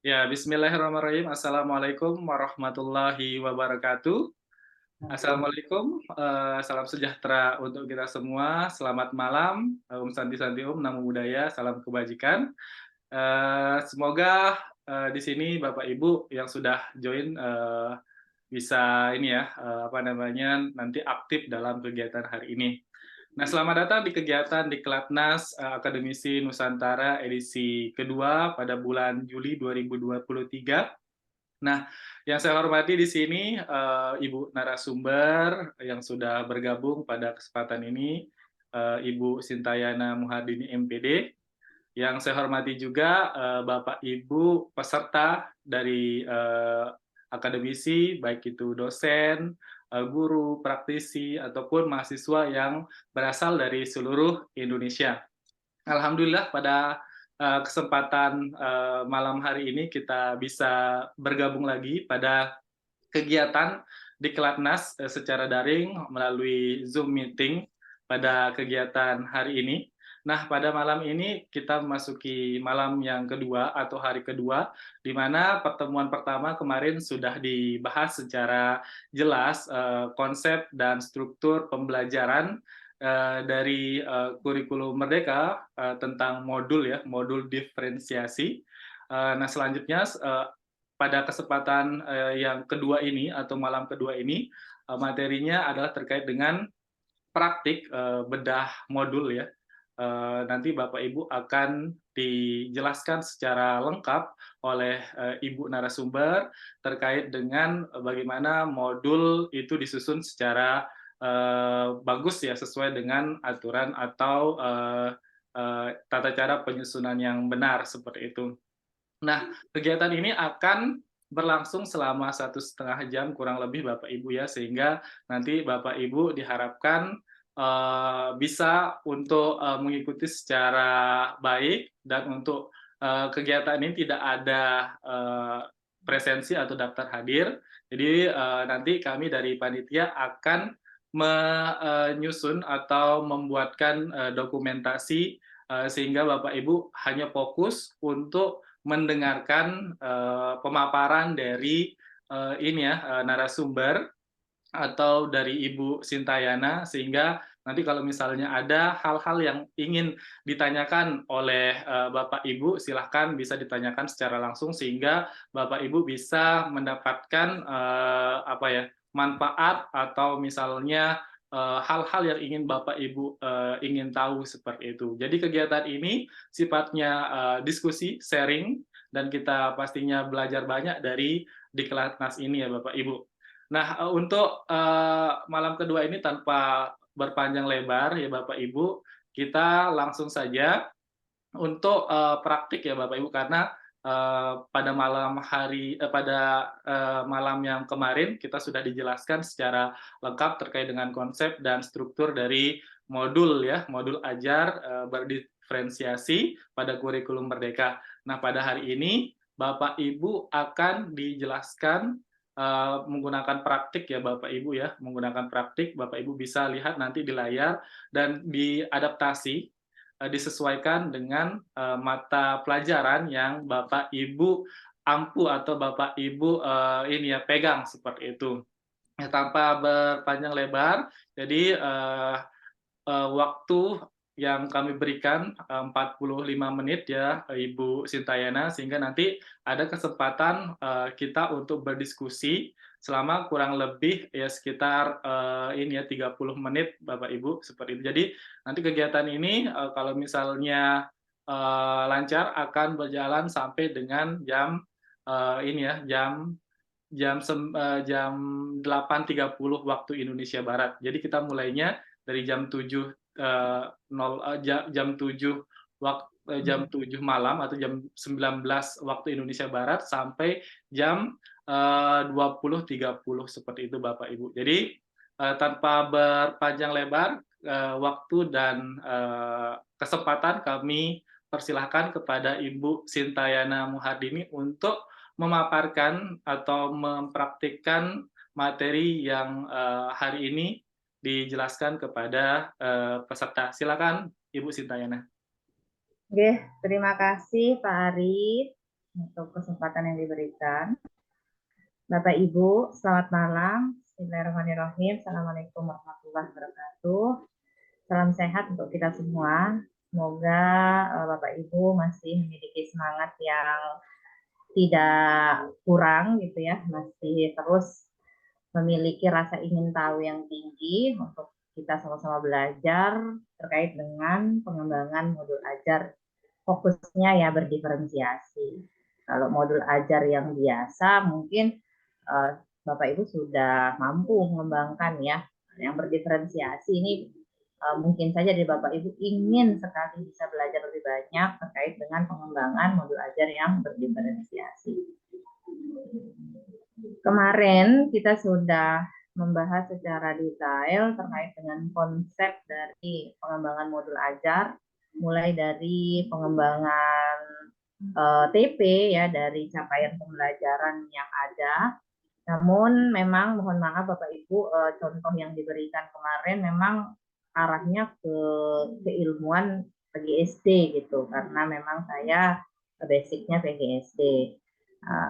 Ya, bismillahirrahmanirrahim. Assalamualaikum warahmatullahi wabarakatuh. Assalamualaikum, salam sejahtera untuk kita semua. Selamat malam, Santi Santi Namo Buddhaya, salam kebajikan. Semoga di sini Bapak Ibu yang sudah join bisa ini ya, apa namanya, nanti aktif dalam kegiatan hari ini. Nah, selamat datang di kegiatan di Kelatnas Akademisi Nusantara edisi kedua pada bulan Juli 2023. Nah, yang saya hormati di sini Ibu narasumber yang sudah bergabung pada kesempatan ini, Ibu Sintayana Muhardini MPD. Yang saya hormati juga Bapak Ibu peserta dari akademisi, baik itu dosen, guru, praktisi, ataupun mahasiswa yang berasal dari seluruh Indonesia. Alhamdulillah pada kesempatan malam hari ini kita bisa bergabung lagi pada kegiatan di Kelatnas secara daring melalui Zoom meeting pada kegiatan hari ini. Nah, pada malam ini kita memasuki malam yang kedua atau hari kedua, di mana pertemuan pertama kemarin sudah dibahas secara jelas konsep dan struktur pembelajaran dari kurikulum Merdeka tentang modul ya, modul diferensiasi. Nah, selanjutnya pada kesempatan yang kedua ini atau malam kedua ini materinya adalah terkait dengan praktik bedah modul ya. Nanti Bapak Ibu akan dijelaskan secara lengkap oleh Ibu narasumber terkait dengan bagaimana modul itu disusun secara bagus ya sesuai dengan aturan atau tata cara penyusunan yang benar seperti itu. Nah, kegiatan ini akan berlangsung selama 1,5 jam kurang lebih Bapak Ibu ya, sehingga nanti Bapak Ibu diharapkan bisa untuk mengikuti secara baik dan untuk kegiatan ini tidak ada presensi atau daftar hadir. Jadi nanti kami dari panitia akan menyusun atau membuatkan dokumentasi sehingga Bapak Ibu hanya fokus untuk mendengarkan pemaparan dari ini ya narasumber atau dari Ibu Sintayana sehingga nanti kalau misalnya ada hal-hal yang ingin ditanyakan oleh Bapak Ibu silahkan bisa ditanyakan secara langsung sehingga Bapak Ibu bisa mendapatkan apa ya manfaat atau misalnya hal-hal yang ingin Bapak Ibu ingin tahu seperti itu. Jadi kegiatan ini sifatnya diskusi, sharing, dan kita pastinya belajar banyak dari Diklatnas ini ya Bapak Ibu. Nah, untuk malam kedua ini tanpa berpanjang lebar ya Bapak Ibu, kita langsung saja untuk praktik ya Bapak Ibu, karena pada malam yang kemarin kita sudah dijelaskan secara lengkap terkait dengan konsep dan struktur dari modul ya, modul ajar berdiferensiasi pada kurikulum Merdeka. Nah, pada hari ini Bapak Ibu akan dijelaskan menggunakan praktik ya Bapak Ibu ya, menggunakan praktik Bapak Ibu bisa lihat nanti di layar dan diadaptasi disesuaikan dengan mata pelajaran yang Bapak Ibu ampu atau Bapak Ibu ini ya pegang seperti itu. Ya, tanpa berpanjang lebar, jadi waktu yang kami berikan 45 menit ya Ibu Sintayana sehingga nanti ada kesempatan kita untuk berdiskusi selama kurang lebih ya sekitar ini ya 30 menit Bapak Ibu seperti itu. Jadi nanti kegiatan ini kalau misalnya lancar akan berjalan sampai dengan jam ini ya jam 8.30 waktu Indonesia Barat. Jadi kita mulainya dari jam 7 jam 7 jam 7 malam atau jam 19 waktu Indonesia Barat sampai jam 20.30 seperti itu Bapak Ibu. Jadi tanpa berpanjang lebar waktu dan kesempatan kami persilahkan kepada Ibu Sintayana Muhardini untuk memaparkan atau mempraktikkan materi yang hari ini dijelaskan kepada peserta. Silakan Ibu Sintayana. Oke, terima kasih Pak Arif. untuk kesempatan yang diberikan. Bapak Ibu, selamat malam. Bismillahirrahmanirrahim. Assalamualaikum warahmatullahi wabarakatuh. Salam sehat untuk kita semua. Semoga Bapak Ibu masih memiliki semangat yang tidak kurang gitu ya, masih terus memiliki rasa ingin tahu yang tinggi untuk kita sama-sama belajar terkait dengan pengembangan modul ajar, fokusnya ya berdiferensiasi. Kalau modul ajar yang biasa mungkin Bapak Ibu sudah mampu mengembangkan ya. Yang berdiferensiasi ini mungkin saja dari Bapak Ibu ingin sekali bisa belajar lebih banyak terkait dengan pengembangan modul ajar yang berdiferensiasi. Kemarin kita sudah membahas secara detail terkait dengan konsep dari pengembangan modul ajar, mulai dari pengembangan TP ya, dari capaian pembelajaran yang ada. Namun memang mohon maaf Bapak Ibu, contoh yang diberikan kemarin memang arahnya ke keilmuan PGSD gitu, karena memang saya basicnya PGSD.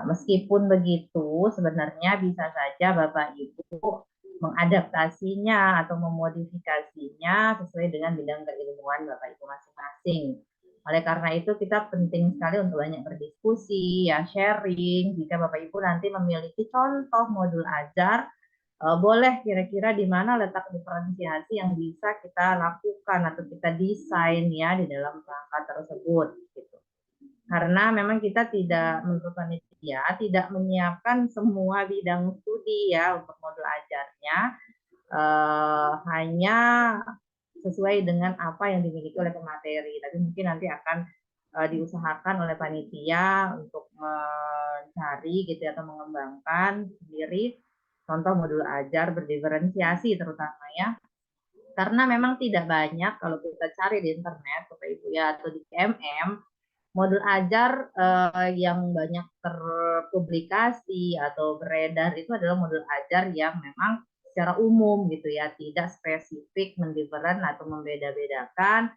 Meskipun begitu, sebenarnya bisa saja Bapak Ibu mengadaptasinya atau memodifikasinya sesuai dengan bidang keilmuan Bapak Ibu masing-masing. Oleh karena itu kita penting sekali untuk banyak berdiskusi, ya sharing. Jika Bapak Ibu nanti memiliki contoh modul ajar, boleh kira-kira di mana letak diferensiasi yang bisa kita lakukan atau kita desain ya di dalam kerangka tersebut. Gitu. Karena memang kita tidak, menurut panitia, tidak menyiapkan semua bidang studi ya untuk modul ajarnya, hanya sesuai dengan apa yang dimiliki oleh pemateri. Tapi mungkin nanti akan diusahakan oleh panitia untuk mencari gitu atau mengembangkan sendiri contoh modul ajar berdiferensiasi terutama ya. Karena memang tidak banyak kalau kita cari di internet Bapak Ibu ya atau di KMM modul ajar yang banyak terpublikasi atau beredar itu adalah modul ajar yang memang secara umum gitu ya, tidak spesifik mendiferen atau membeda-bedakan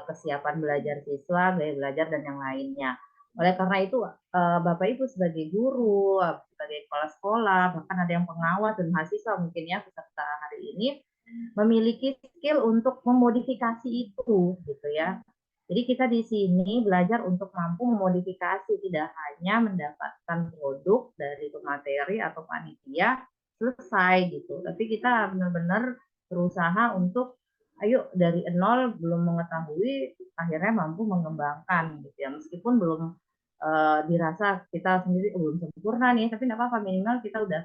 kesiapan belajar siswa, gaya belajar dan yang lainnya. Oleh karena itu Bapak Ibu sebagai guru, sebagai kepala sekolah, bahkan ada yang pengawas dan mahasiswa mungkin ya peserta hari ini memiliki skill untuk memodifikasi itu gitu ya. Jadi kita di sini belajar untuk mampu memodifikasi, tidak hanya mendapatkan produk dari pemateri atau panitia selesai gitu. Tapi kita benar-benar berusaha untuk ayo dari nol belum mengetahui akhirnya mampu mengembangkan gitu ya. Meskipun belum dirasa kita sendiri belum sempurna nih, tapi tidak apa-apa minimal kita udah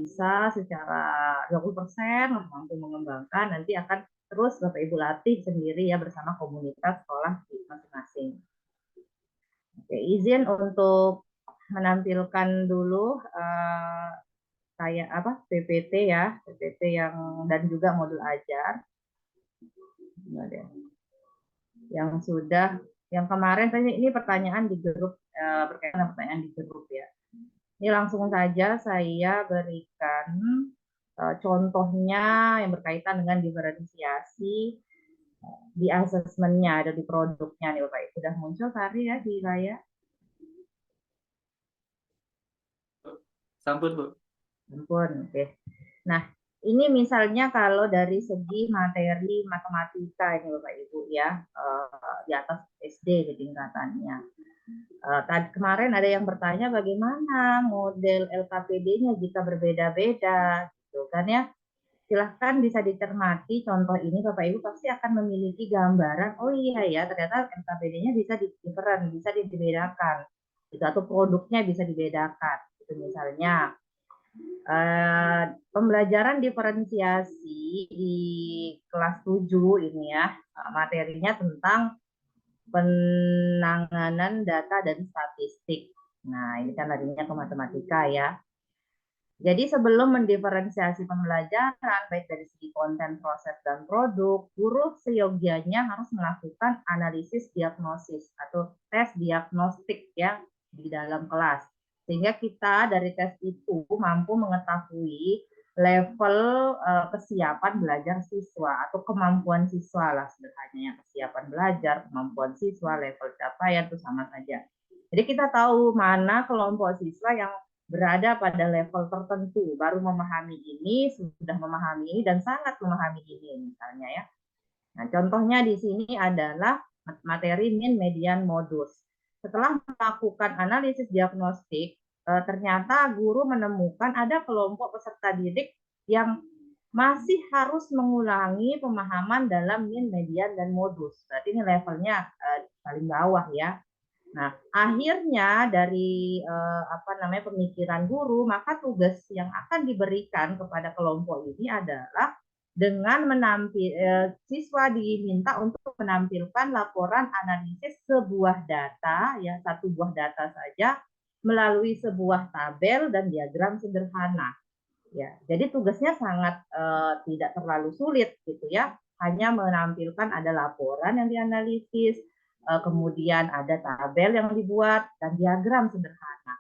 bisa secara 20% mampu mengembangkan, nanti akan terus Bapak Ibu latih sendiri ya bersama komunitas sekolah masing-masing. Oke, izin untuk menampilkan dulu saya PPT ya, PPT yang dan juga modul ajar. Yang sudah yang kemarin tadi ini pertanyaan di grup berkaitan dengan pertanyaan di grup ya. Ini langsung saja saya berikan contohnya yang berkaitan dengan diferensiasi di asesmennya, ada di produknya nih Bapak Ibu. Sudah muncul tadi ya di layar? Sampun, Bu. Sampun, oke. Nah, ini misalnya kalau dari segi materi matematika ini Bapak Ibu ya, di atas SD tingkatannya. Tadi kemarin ada yang bertanya bagaimana model LKPD-nya jika berbeda-beda, gitu kan ya. Silahkan bisa dicermati contoh ini Bapak Ibu pasti akan memiliki gambaran, oh iya ya ternyata LKPD-nya bisa different, bisa dibedakan, itu atau produknya bisa dibedakan. Itu misalnya pembelajaran diferensiasi di kelas 7 ini ya, materinya tentang penanganan data dan statistik. Nah, ini kan tadinya ke matematika ya. Jadi sebelum mendiferensiasi pembelajaran, baik dari segi konten, proses, dan produk, guru seyogianya harus melakukan analisis diagnosis atau tes diagnostik ya di dalam kelas. Sehingga kita dari tes itu mampu mengetahui level kesiapan belajar siswa atau kemampuan siswa lah sederhananya. Kesiapan belajar, kemampuan siswa, level capaian itu sama saja. Jadi kita tahu mana kelompok siswa yang berada pada level tertentu, baru memahami ini, sudah memahami ini, dan sangat memahami ini misalnya ya. Nah, contohnya di sini adalah materi min, median, modus. Setelah melakukan analisis diagnostik, ternyata guru menemukan ada kelompok peserta didik yang masih harus mengulangi pemahaman dalam min, median, dan modus. Berarti ini levelnya paling bawah ya. Nah, akhirnya dari pemikiran guru, maka tugas yang akan diberikan kepada kelompok ini adalah dengan siswa diminta untuk menampilkan laporan analisis sebuah data, ya satu buah data saja, melalui sebuah tabel dan diagram sederhana. Ya, jadi tugasnya sangat tidak terlalu sulit gitu ya, hanya menampilkan ada laporan yang dianalisis, kemudian ada tabel yang dibuat dan diagram sederhana.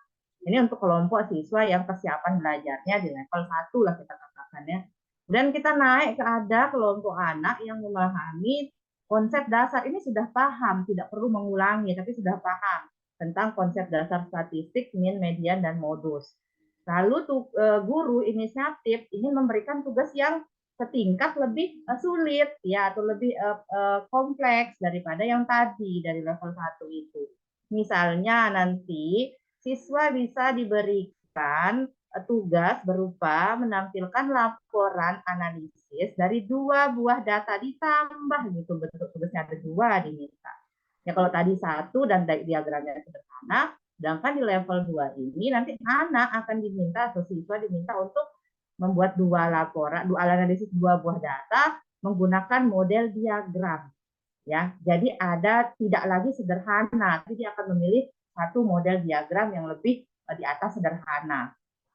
Ini untuk kelompok siswa yang kesiapan belajarnya di level 1 lah kita katakan ya. Dan kita naik ke ada kelompok anak yang memahami konsep dasar, ini sudah paham, tidak perlu mengulangi, tapi sudah paham tentang konsep dasar statistik, min, median, dan modus. Lalu guru inisiatif ini memberikan tugas yang setingkat lebih sulit ya, atau lebih kompleks daripada yang tadi dari level 1 itu. Misalnya nanti siswa bisa diberikan tugas berupa menampilkan laporan analisis dari 2 buah data, ditambah gitu, bentuk tugasnya ada 2 diminta. Ya kalau tadi 1 dan diagramnya sederhana, sedangkan di level 2 ini nanti anak akan diminta atau siswa diminta untuk membuat 2 laporan, 2 analisis 2 buah data menggunakan model diagram. Ya, jadi ada tidak lagi sederhana, tapi dia akan memilih satu model diagram yang lebih di atas sederhana.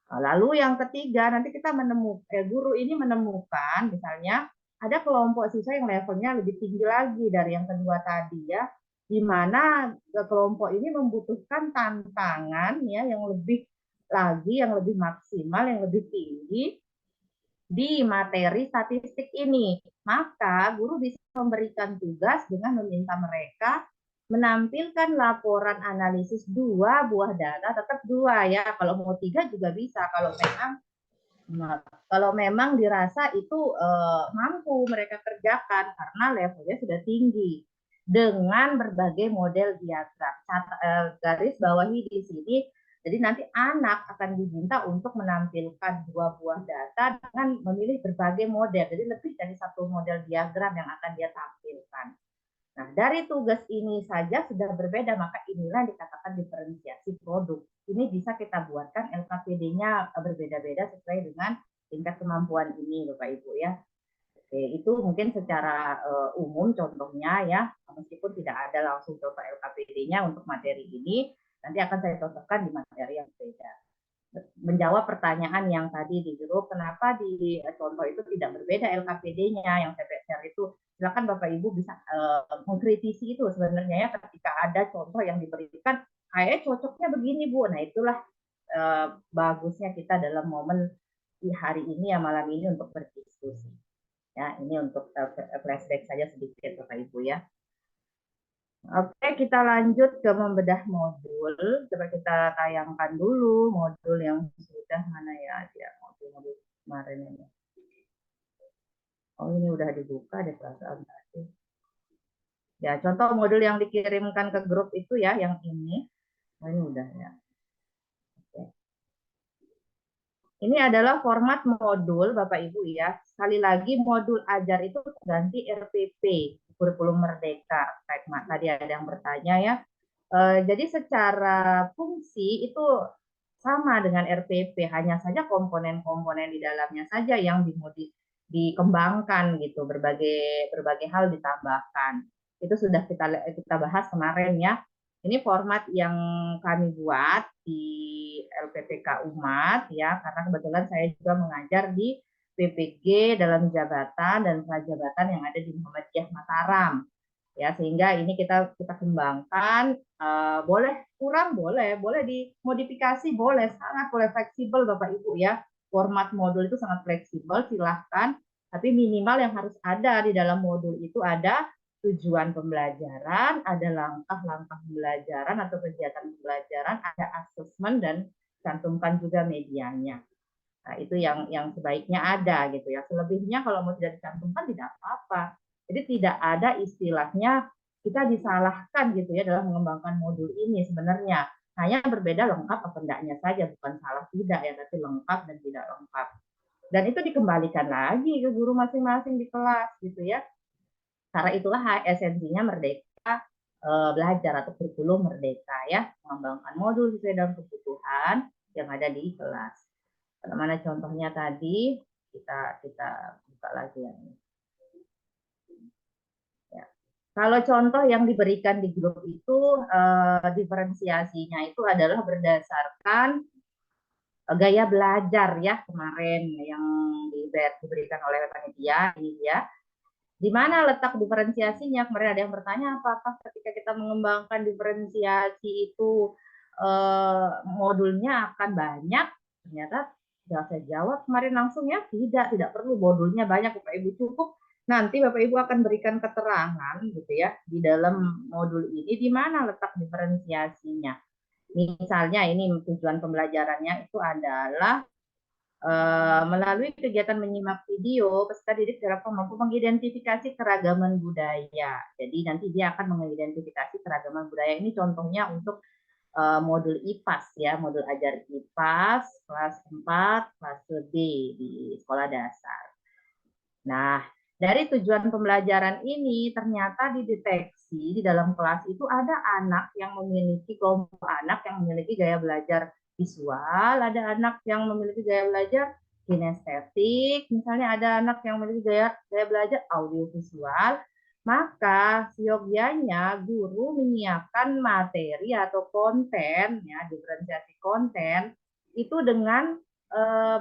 Lalu yang ketiga, nanti kita guru ini menemukan misalnya ada kelompok siswa yang levelnya lebih tinggi lagi dari yang kedua tadi ya, di mana kelompok ini membutuhkan tantangan ya yang lebih lagi, yang lebih maksimal, yang lebih tinggi di materi statistik ini. Maka guru bisa memberikan tugas dengan meminta mereka menampilkan laporan analisis 2 buah data, tetap 2 ya, kalau mau 3 juga bisa kalau memang dirasa itu mampu mereka kerjakan karena levelnya sudah tinggi dengan berbagai model diagram. Garis bawahi di sini, jadi nanti anak akan diminta untuk menampilkan 2 buah data dengan memilih berbagai model, jadi lebih dari 1 model diagram yang akan dia tampilkan. Nah, dari tugas ini saja sudah berbeda, maka inilah dikatakan diferensiasi produk. Ini bisa kita buatkan LKPD-nya berbeda-beda sesuai dengan tingkat kemampuan ini, Bapak Ibu ya. Oke, itu mungkin secara umum contohnya ya, meskipun tidak ada langsung contoh LKPD-nya untuk materi ini, nanti akan saya contohkan di materi yang berbeda. Menjawab pertanyaan yang tadi di grup, kenapa di contoh itu tidak berbeda LKPD-nya yang saya share itu, silakan Bapak Ibu bisa mengkritisi itu sebenarnya ya, ketika ada contoh yang diberikan, kayak cocoknya begini Bu, nah itulah bagusnya kita dalam momen di hari ini ya, malam ini untuk berdiskusi. Ya, ini untuk flashback saja sedikit Bapak Ibu ya. Oke, kita lanjut ke membedah modul. Coba kita tayangkan dulu modul yang sudah mana ya, dia modul kemarin ini. Oh, ini udah dibuka deh perasaan tadi. Ya, contoh modul yang dikirimkan ke grup itu ya, yang ini. Oh, ini udah ya. Oke. Ini adalah format modul Bapak Ibu ya. Sekali lagi modul ajar itu ganti RPP, kurikulum merdeka. Kayak tadi ada yang bertanya ya. Jadi secara fungsi itu sama dengan RPP, hanya saja komponen-komponen di dalamnya saja yang dikembangkan gitu, berbagai hal ditambahkan. Itu sudah kita bahas kemarin ya. Ini format yang kami buat di LPPK Umat ya, karena kebetulan saya juga mengajar di PPG dalam jabatan dan prajabatan yang ada di Muhammadiyah Mataram. Ya, sehingga ini kita kembangkan, boleh kurang, boleh dimodifikasi, boleh, sangat boleh fleksibel Bapak Ibu ya. Format modul itu sangat fleksibel, silahkan. Tapi minimal yang harus ada di dalam modul itu ada tujuan pembelajaran, ada langkah-langkah pembelajaran atau kegiatan pembelajaran, ada asesmen dan cantumkan juga medianya. Nah, itu yang sebaiknya ada gitu ya. Selebihnya kalau mau tidak dicantumkan tidak apa-apa. Jadi tidak ada istilahnya kita disalahkan gitu ya dalam mengembangkan modul ini sebenarnya. Hanya berbeda lengkap apa enggaknya saja, bukan salah tidak ya, tapi lengkap dan tidak lengkap. Dan itu dikembalikan lagi ke guru masing-masing di kelas gitu ya. Karena itulah esensinya merdeka belajar atau kurikulum merdeka ya, mengembangkan modul sesuai dengan kebutuhan yang ada di kelas. Mana contohnya tadi kita buka lagi yang ini. Ya. Kalau contoh yang diberikan di grup itu diferensiasinya itu adalah berdasarkan gaya belajar ya kemarin yang diberikan oleh panitia ini ya. Di mana letak diferensiasinya? Kemarin ada yang bertanya apakah ketika kita mengembangkan diferensiasi itu modulnya akan banyak? Ternyata saya jawab kemarin langsung ya tidak perlu modulnya banyak Bapak Ibu, cukup nanti Bapak Ibu akan berikan keterangan gitu ya di dalam modul ini di mana letak diferensiasinya. Misalnya ini tujuan pembelajarannya itu adalah melalui kegiatan menyimak video, peserta didik diharapkan mampu mengidentifikasi keragaman budaya. Jadi nanti dia akan mengidentifikasi keragaman budaya. Ini contohnya untuk modul IPAS ya, modul ajar IPAS kelas 4, kelas B di sekolah dasar. Nah, dari tujuan pembelajaran ini ternyata dideteksi di dalam kelas itu ada anak yang memiliki kelompok anak yang memiliki gaya belajar visual, ada anak yang memiliki gaya belajar kinestetik, misalnya ada anak yang memiliki gaya belajar audiovisual, maka siogianya guru menyiapkan materi atau konten, ya diferensiasi konten itu dengan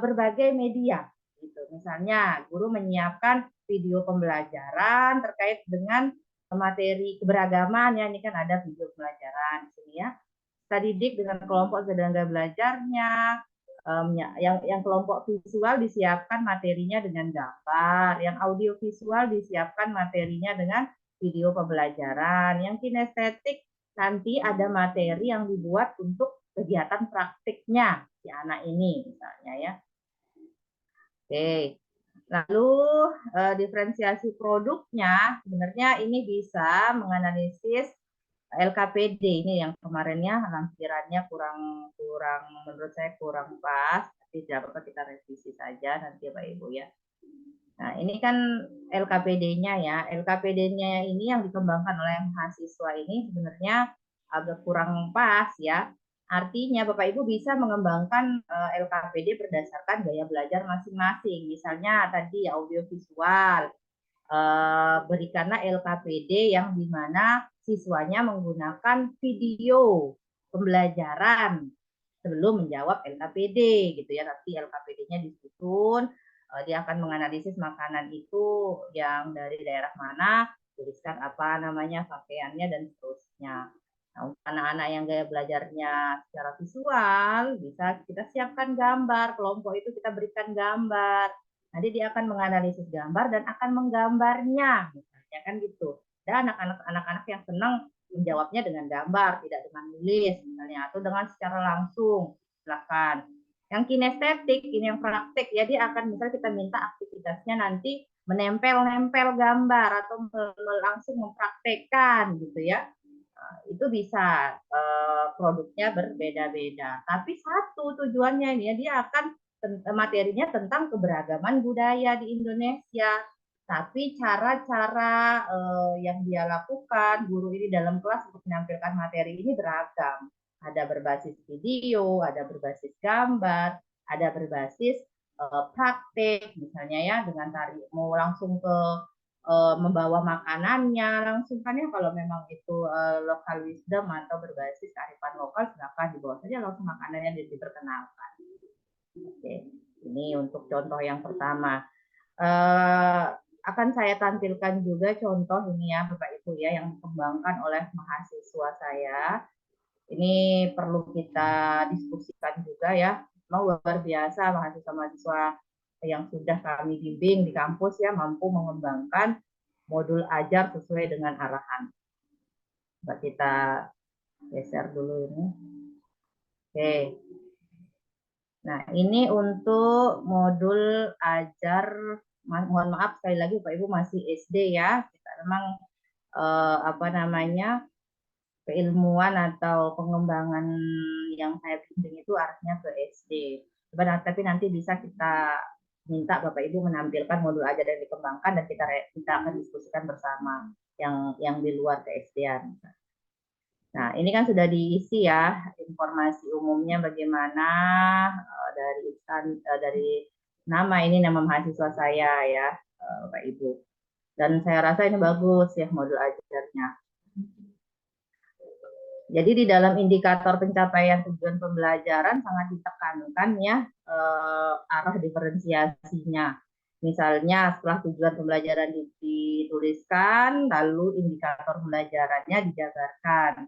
berbagai media. Gitu. Misalnya guru menyiapkan video pembelajaran terkait dengan materi keberagaman ya, ini kan ada video pembelajaran di sini ya. Kita didik dengan kelompok sedang belajarnya, yang kelompok visual disiapkan materinya dengan gambar, yang audio visual disiapkan materinya dengan video pembelajaran, yang kinestetik nanti ada materi yang dibuat untuk kegiatan praktiknya si anak ini misalnya ya. Oke, lalu diferensiasi produknya sebenarnya ini bisa menganalisis LKPD ini yang kemarinnya lampirannya kurang menurut saya kurang pas, tapi tidak apa-apa kita revisi saja nanti Bapak Ibu ya. Nah, ini kan LKPD-nya ya. LKPD-nya ini yang dikembangkan oleh mahasiswa ini sebenarnya agak kurang pas ya. Artinya Bapak Ibu bisa mengembangkan LKPD berdasarkan gaya belajar masing-masing. Misalnya tadi audiovisual, berikanlah LKPD yang dimana siswanya menggunakan video pembelajaran sebelum menjawab LKPD gitu ya. Nanti LKPD-nya disusun, dia akan menganalisis makanan itu yang dari daerah mana, tuliskan apa namanya pakaiannya dan seterusnya. Nah, anak-anak yang gaya belajarnya secara visual bisa kita siapkan gambar, kelompok itu kita berikan gambar. Nanti dia akan menganalisis gambar dan akan menggambarnya, misalnya kan gitu. Dan anak-anak yang senang menjawabnya dengan gambar, tidak dengan nulis misalnya, atau dengan secara langsung. Silakan. Yang kinestetik, ini yang praktek, ya dia akan misalnya kita minta aktivitasnya nanti menempel-nempel gambar atau langsung mempraktekkan gitu ya. Itu bisa produknya berbeda-beda. Tapi satu tujuannya ini dia akan materinya tentang keberagaman budaya di Indonesia. Tapi cara-cara yang dia lakukan guru ini dalam kelas untuk menampilkan materi ini beragam. Ada berbasis video, ada berbasis gambar, ada berbasis praktek misalnya ya dengan tari mau langsung ke membawa makanannya langsung kan ya kalau memang itu lokal wisdom atau berbasis kearifan lokal silakan dibawa saja langsung makanannya diperkenalkan. Oke, ini untuk contoh yang pertama. Akan saya tampilkan juga contoh ini ya Bapak Ibu ya yang dikembangkan oleh mahasiswa saya. Ini perlu kita diskusikan juga ya. Memang luar biasa mahasiswa-mahasiswa yang sudah kami bimbing di kampus ya mampu mengembangkan modul ajar sesuai dengan arahan. Coba kita geser dulu ini. Oke. Nah, ini untuk modul ajar, mohon maaf sekali lagi Pak Ibu masih SD ya. Kita memang apa namanya, keilmuan atau pengembangan yang saya bimbing itu arahnya ke SD. Tapi nanti bisa kita minta Bapak Ibu menampilkan modul ajar yang dikembangkan dan kita akan diskusikan bersama yang di luar ke-SD-an. Nah, ini kan sudah diisi ya informasi umumnya bagaimana dari nama ini nama mahasiswa saya ya, Bapak Ibu. Dan saya rasa ini bagus ya modul ajarnya. Jadi di dalam indikator pencapaian tujuan pembelajaran sangat ditekankan ya arah diferensiasinya. Misalnya setelah tujuan pembelajaran dituliskan, lalu indikator pembelajarannya dijabarkan.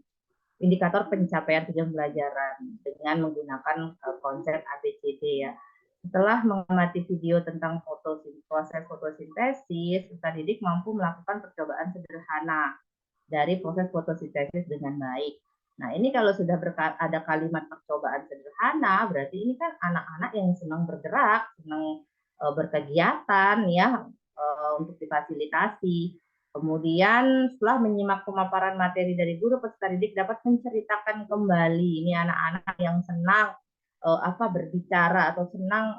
Indikator pencapaian tujuan pembelajaran dengan menggunakan konsep ABCD ya. Setelah mengamati video tentang proses fotosintesis, peserta didik mampu melakukan percobaan sederhana dari proses fotosintesis dengan baik. Nah, ini kalau sudah ada kalimat percobaan sederhana, berarti ini kan anak-anak yang senang bergerak, senang berkegiatan ya untuk difasilitasi. Kemudian setelah menyimak pemaparan materi dari guru, peserta didik dapat menceritakan kembali ini anak-anak yang senang berbicara atau senang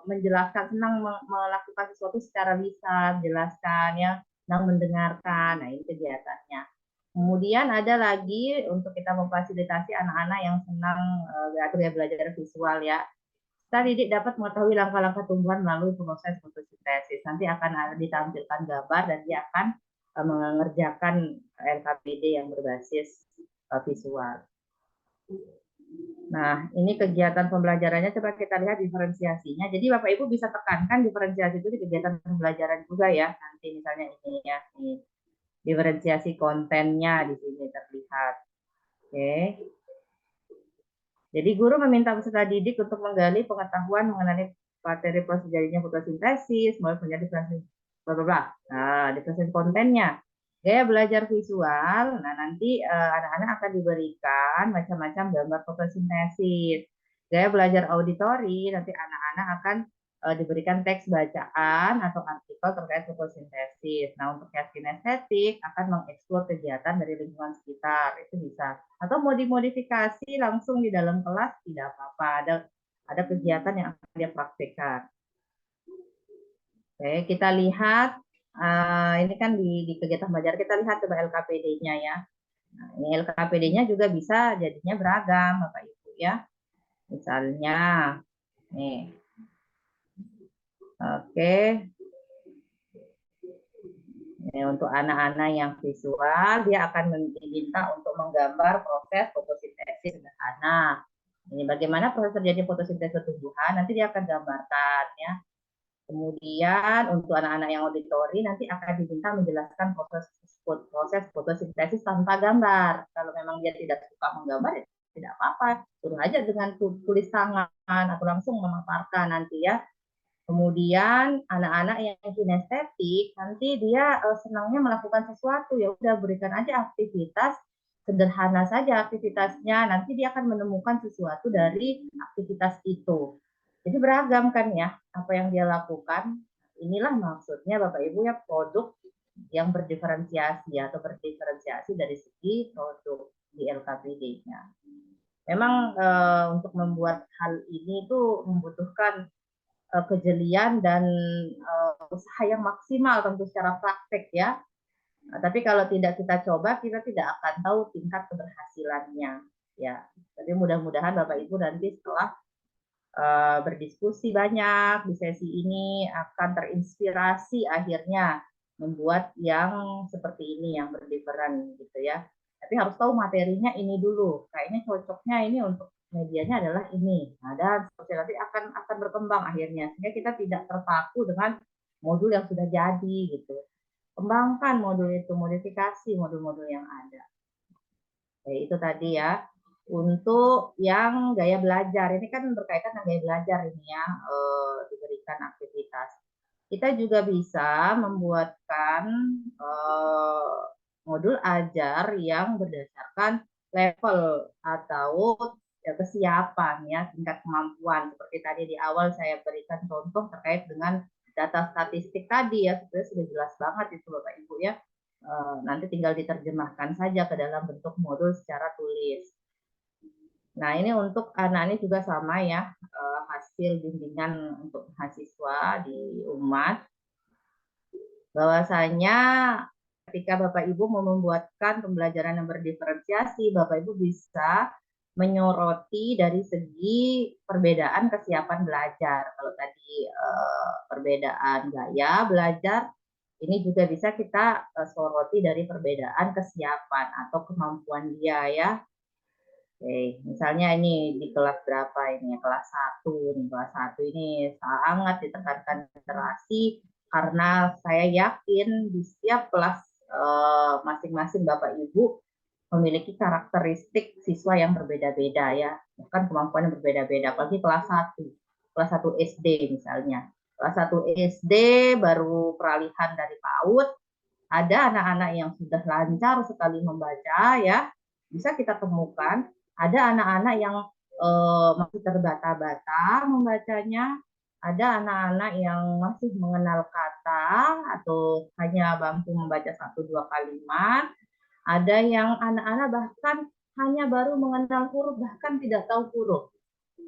menjelaskan, senang melakukan sesuatu secara lisan, jelaskan ya, senang mendengarkan. Nah, ini kegiatannya. Kemudian ada lagi untuk kita memfasilitasi anak-anak yang senang belajar visual ya. Kita didik dapat mengetahui langkah-langkah tumbuhan melalui proses fotosintesis. Nanti akan ditampilkan gambar dan dia akan mengerjakan LKPD yang berbasis visual. Nah, ini kegiatan pembelajarannya, coba kita lihat diferensiasinya. Jadi Bapak Ibu bisa tekankan diferensiasi itu di kegiatan pembelajaran juga ya. Nanti misalnya ini ya, ini diferensiasi kontennya di sini terlihat. Oke. Jadi guru meminta peserta didik untuk menggali pengetahuan mengenai materi proses terjadinya fotosintesis, mulai menjadi bla bla bla. Nah, diferensiasi kontennya. Gaya belajar visual, nah nanti anak-anak akan diberikan macam-macam gambar fotosintesis. Gaya belajar auditori, nanti anak-anak akan diberikan teks bacaan atau artikel terkait fotosintesis. Nah, untuk yang kinestetik akan mengeksplor kegiatan dari lingkungan sekitar, itu bisa. Atau mau dimodifikasi langsung di dalam kelas, tidak apa-apa. Ada kegiatan yang akan dia praktekkan. Oke, kita lihat ini kan di kegiatan belajar kita lihat coba LKPD-nya ya. Nah, ini LKPD-nya juga bisa jadinya beragam Bapak Ibu ya. Misalnya nih. Oke. Ini untuk anak-anak yang visual dia akan diminta untuk menggambar proses fotosintesis sederhana. Ini bagaimana proses terjadi fotosintesis tumbuhan nanti dia akan gambarkan ya. Kemudian untuk anak-anak yang auditori nanti akan diminta menjelaskan proses fotosintesis tanpa gambar. Kalau memang dia tidak suka menggambar ya tidak apa-apa, suruh aja dengan tulis tangan atau langsung memaparkan nanti ya. Kemudian anak-anak yang kinestetik nanti dia senangnya melakukan sesuatu ya udah berikan aja aktivitas sederhana saja aktivitasnya nanti dia akan menemukan sesuatu dari aktivitas itu. Jadi beragam kan ya apa yang dia lakukan. Inilah maksudnya Bapak Ibu ya produk yang berdiferensiasi atau berdiferensiasi dari segi produk di LKPD-nya. Memang untuk membuat hal ini itu membutuhkan kejelian dan usaha yang maksimal tentu secara praktek ya. Nah, tapi kalau tidak kita coba, kita tidak akan tahu tingkat keberhasilannya ya. Jadi mudah-mudahan Bapak Ibu nanti setelah berdiskusi banyak di sesi ini akan terinspirasi akhirnya membuat yang seperti ini yang berdiferen gitu ya. Tapi harus tahu materinya ini dulu. Kayaknya cocoknya ini untuk medianya adalah ini. Nah, dan nanti akan berkembang akhirnya sehingga kita tidak terpaku dengan modul yang sudah jadi gitu. Kembangkan modul itu, modifikasi modul-modul yang ada. Oke, itu tadi ya. Untuk yang gaya belajar, ini kan berkaitan dengan gaya belajar ini ya, diberikan aktivitas. kita juga bisa membuatkan modul ajar yang berdasarkan level atau ya, kesiapan ya, tingkat kemampuan. Seperti tadi di awal saya berikan contoh terkait dengan data statistik tadi ya, sebenarnya sudah jelas banget itu Bapak Ibu ya. Nanti tinggal diterjemahkan saja ke dalam bentuk modul secara tulis. Nah, ini untuk anak ini juga sama ya, hasil bimbingan untuk mahasiswa di UMAD, bahwasanya ketika Bapak Ibu mau membuatkan pembelajaran yang berdiferensiasi, Bapak Ibu bisa menyoroti dari segi perbedaan kesiapan belajar. Kalau tadi perbedaan gaya belajar, ini juga bisa kita soroti dari perbedaan kesiapan atau kemampuan dia ya. Oke, misalnya ini di kelas berapa ini? Kelas 1. Kelas 1 ini sangat ditekankan literasi karena saya yakin di setiap kelas masing-masing Bapak Ibu memiliki karakteristik siswa yang berbeda-beda ya, bahkan kemampuan yang berbeda-beda, apalagi kelas 1. Kelas 1 SD misalnya. Kelas 1 SD baru peralihan dari PAUD, ada anak-anak yang sudah lancar sekali membaca ya, bisa kita temukan ada anak-anak yang masih terbata-bata membacanya, ada anak-anak yang masih mengenal kata atau hanya mampu membaca 1-2 kalimat, ada yang anak-anak bahkan hanya baru mengenal huruf, bahkan tidak tahu huruf.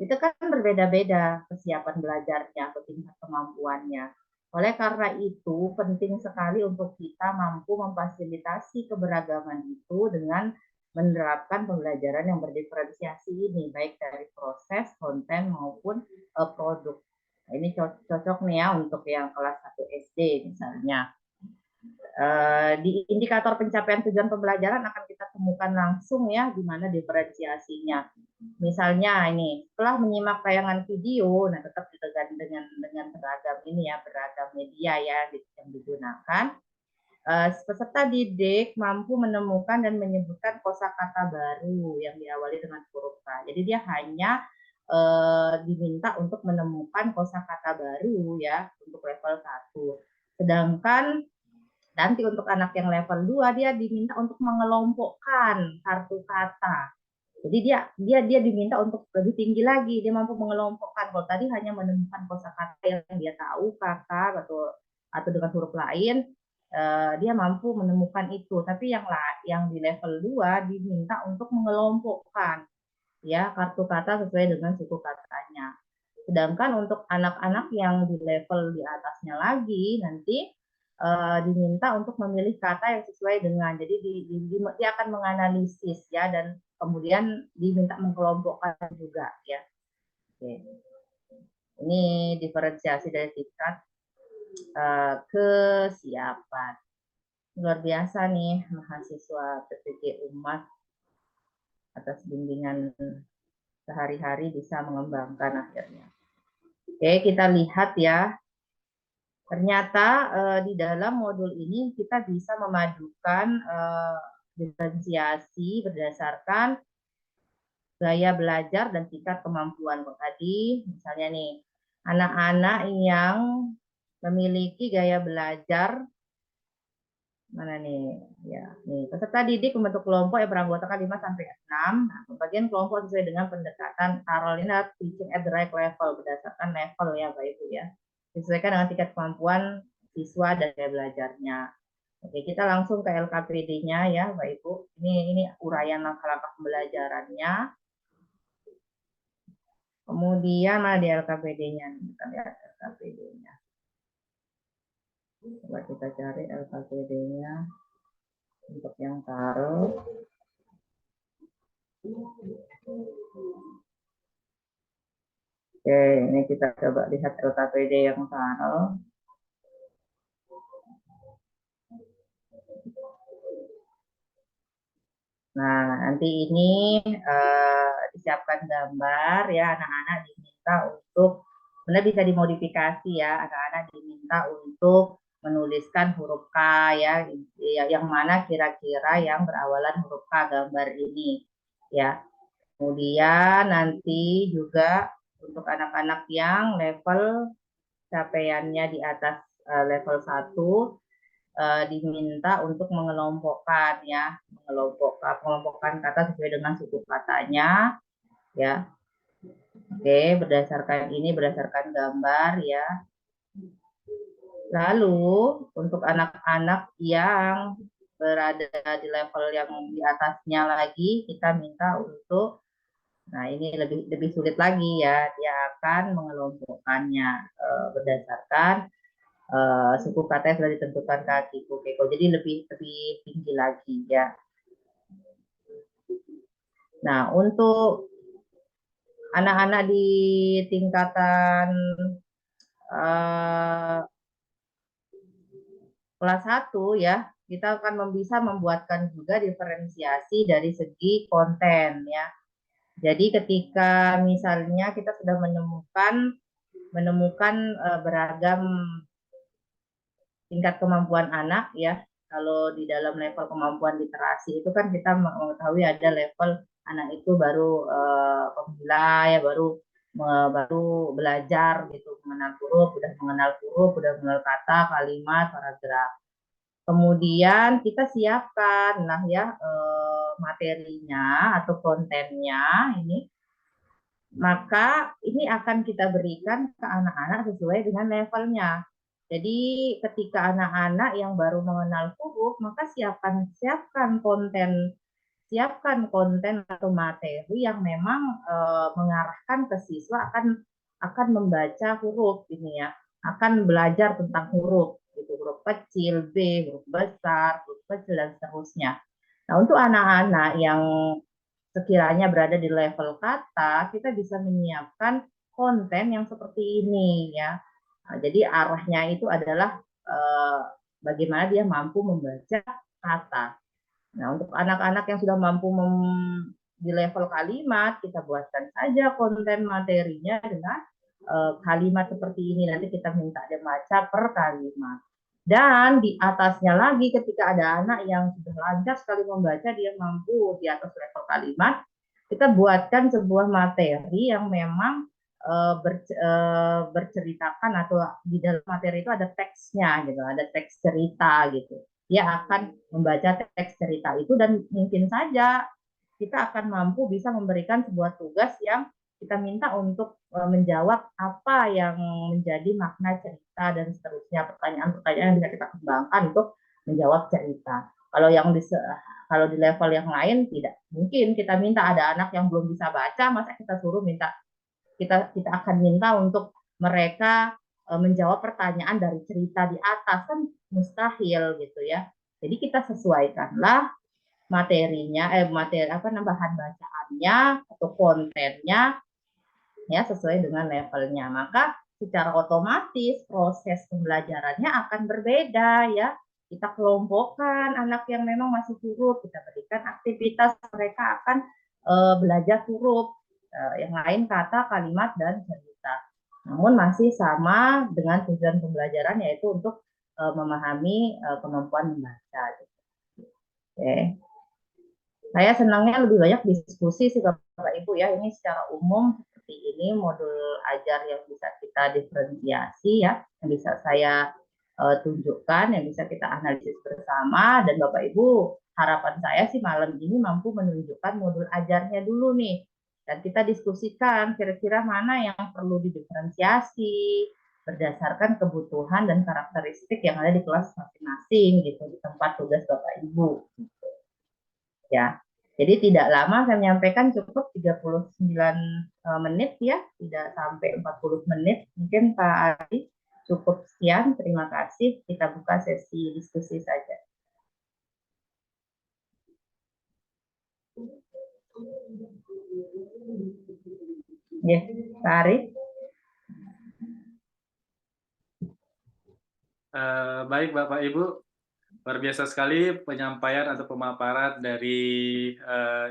Itu kan berbeda-beda kesiapan belajarnya atau tingkat kemampuannya. Oleh karena itu, penting sekali untuk kita mampu memfasilitasi keberagaman itu dengan menerapkan pembelajaran yang berdiferensiasi ini, baik dari proses, konten, maupun produk. Nah, ini cocok nih ya untuk yang kelas 1 SD misalnya. Di indikator pencapaian tujuan pembelajaran akan kita temukan langsung ya di mana diferensiasinya. Misalnya ini, setelah menyimak tayangan video, nah tetap dengan beragam ini ya, beragam media ya yang digunakan. Peserta didik mampu menemukan dan menyebutkan kosakata baru yang diawali dengan huruf K. Jadi dia hanya diminta untuk menemukan kosakata baru ya untuk level 1. Sedangkan nanti untuk anak yang level 2 dia diminta untuk mengelompokkan kartu kata. Jadi dia diminta untuk lebih tinggi lagi, dia mampu mengelompokkan. Kalau tadi hanya menemukan kosakata yang dia tahu, kata atau dengan huruf lain, dia mampu menemukan itu. Tapi yang di level 2 diminta untuk mengelompokkan ya kartu kata sesuai dengan suku katanya. Sedangkan untuk anak-anak yang di level di atasnya lagi nanti diminta untuk memilih kata yang sesuai dengan, jadi dia akan menganalisis ya dan kemudian diminta mengkelompokkan juga ya. Oke. Ini diferensiasi dari tingkat kesiapan. Luar biasa nih mahasiswa PPG Umat atas bimbingan sehari-hari bisa mengembangkan akhirnya. Oke, kita lihat ya. Ternyata di dalam modul ini kita bisa memadukan diferensiasi berdasarkan gaya belajar dan tingkat kemampuan. Tadi misalnya nih, anak-anak yang memiliki gaya belajar mana nih ya nih peserta didik membentuk kelompok yang beranggotakan 5 sampai 6. Nah, pembagian kelompok sesuai dengan pendekatan Carolina teaching at the right level berdasarkan level ya Bapak Ibu ya. Disesuaikan dengan tingkat kemampuan siswa dan gaya belajarnya. Oke, kita langsung ke LKPD-nya ya Bapak Ibu. Ini uraian langkah-langkah pembelajarannya. Kemudian mana di LKPD-nya? Kita lihat LKPD-nya. Coba kita cari LKPD-nya untuk yang taruh. Oke, ini kita coba lihat LKPD yang taruh. Nah, nanti ini disiapkan gambar ya, anak-anak diminta untuk, sebenarnya bisa dimodifikasi ya, anak-anak diminta untuk menuliskan huruf K ya, yang mana kira-kira yang berawalan huruf K gambar ini ya. Kemudian nanti juga untuk anak-anak yang level capaiannya di atas level 1 diminta untuk mengelompokkan ya, mengelompokkan kata sesuai dengan suku katanya ya. Oke, berdasarkan gambar ya. Lalu untuk anak-anak yang berada di level yang di atasnya lagi, kita minta untuk, nah ini lebih sulit lagi ya, dia akan mengelompokkannya berdasarkan suku kata yang sudah ditentukan Kiko Keko. Jadi lebih tinggi lagi ya. Nah, untuk anak-anak di tingkatan kelas 1 ya, kita akan bisa membuatkan juga diferensiasi dari segi konten ya. Jadi ketika misalnya kita sudah menemukan beragam tingkat kemampuan anak ya. Kalau di dalam level kemampuan literasi itu kan kita mengetahui ada level anak itu baru pemula ya, baru belajar gitu, mengenal huruf, udah mengenal kata, kalimat, paragraf. Kemudian kita siapkan lah ya materinya atau kontennya ini, maka ini akan kita berikan ke anak-anak sesuai dengan levelnya. Jadi ketika anak-anak yang baru mengenal huruf, maka siapkan konten atau materi yang memang mengarahkan ke siswa akan membaca huruf ini ya, akan belajar tentang huruf gitu, huruf kecil, B, huruf besar, huruf kecil dan seterusnya. Nah, untuk anak-anak yang sekiranya berada di level kata, kita bisa menyiapkan konten yang seperti ini ya. Nah, jadi arahnya itu adalah bagaimana dia mampu membaca kata. Nah, untuk anak-anak yang sudah mampu di level kalimat, kita buatkan saja konten materinya dengan kalimat seperti ini. Nanti kita minta dia baca per kalimat. Dan di atasnya lagi ketika ada anak yang sudah lancar sekali membaca, dia mampu di atas level kalimat, kita buatkan sebuah materi yang memang berceritakan, atau di dalam materi itu ada teksnya gitu, ada teks cerita gitu. Dia akan membaca teks cerita itu dan mungkin saja kita akan mampu bisa memberikan sebuah tugas yang kita minta untuk menjawab apa yang menjadi makna cerita dan seterusnya, pertanyaan-pertanyaan yang bisa kita kembangkan untuk menjawab cerita. Kalau di level yang lain tidak mungkin kita minta, ada anak yang belum bisa baca, masa kita suruh kita akan minta untuk mereka menjawab pertanyaan dari cerita di atas, kan mustahil gitu ya. Jadi kita sesuaikanlah materinya, bahan bacaannya atau kontennya ya sesuai dengan levelnya. Maka secara otomatis proses pembelajarannya akan berbeda ya. Kita kelompokkan anak yang memang masih huruf, kita berikan aktivitas mereka akan belajar huruf, yang lain kata, kalimat, dan cerita. Namun masih sama dengan tujuan pembelajaran, yaitu untuk memahami kemampuan membaca. Oke. Saya senangnya lebih banyak diskusi sih Bapak Ibu ya, ini secara umum seperti ini modul ajar yang bisa kita diferensiasi ya, yang bisa saya tunjukkan, yang bisa kita analisis bersama, dan Bapak Ibu harapan saya sih malam ini mampu menunjukkan modul ajarnya dulu nih, dan kita diskusikan kira-kira mana yang perlu didiferensiasi berdasarkan kebutuhan dan karakteristik yang ada di kelas masing-masing gitu, di tempat tugas Bapak Ibu. Ya, jadi tidak lama saya menyampaikan, cukup 39 menit ya, tidak sampai 40 menit. Mungkin Pak Ari cukup sekian, terima kasih. Kita buka sesi diskusi saja. Ya, Pak Ari. Baik Bapak Ibu, luar biasa sekali penyampaian atau pemaparan dari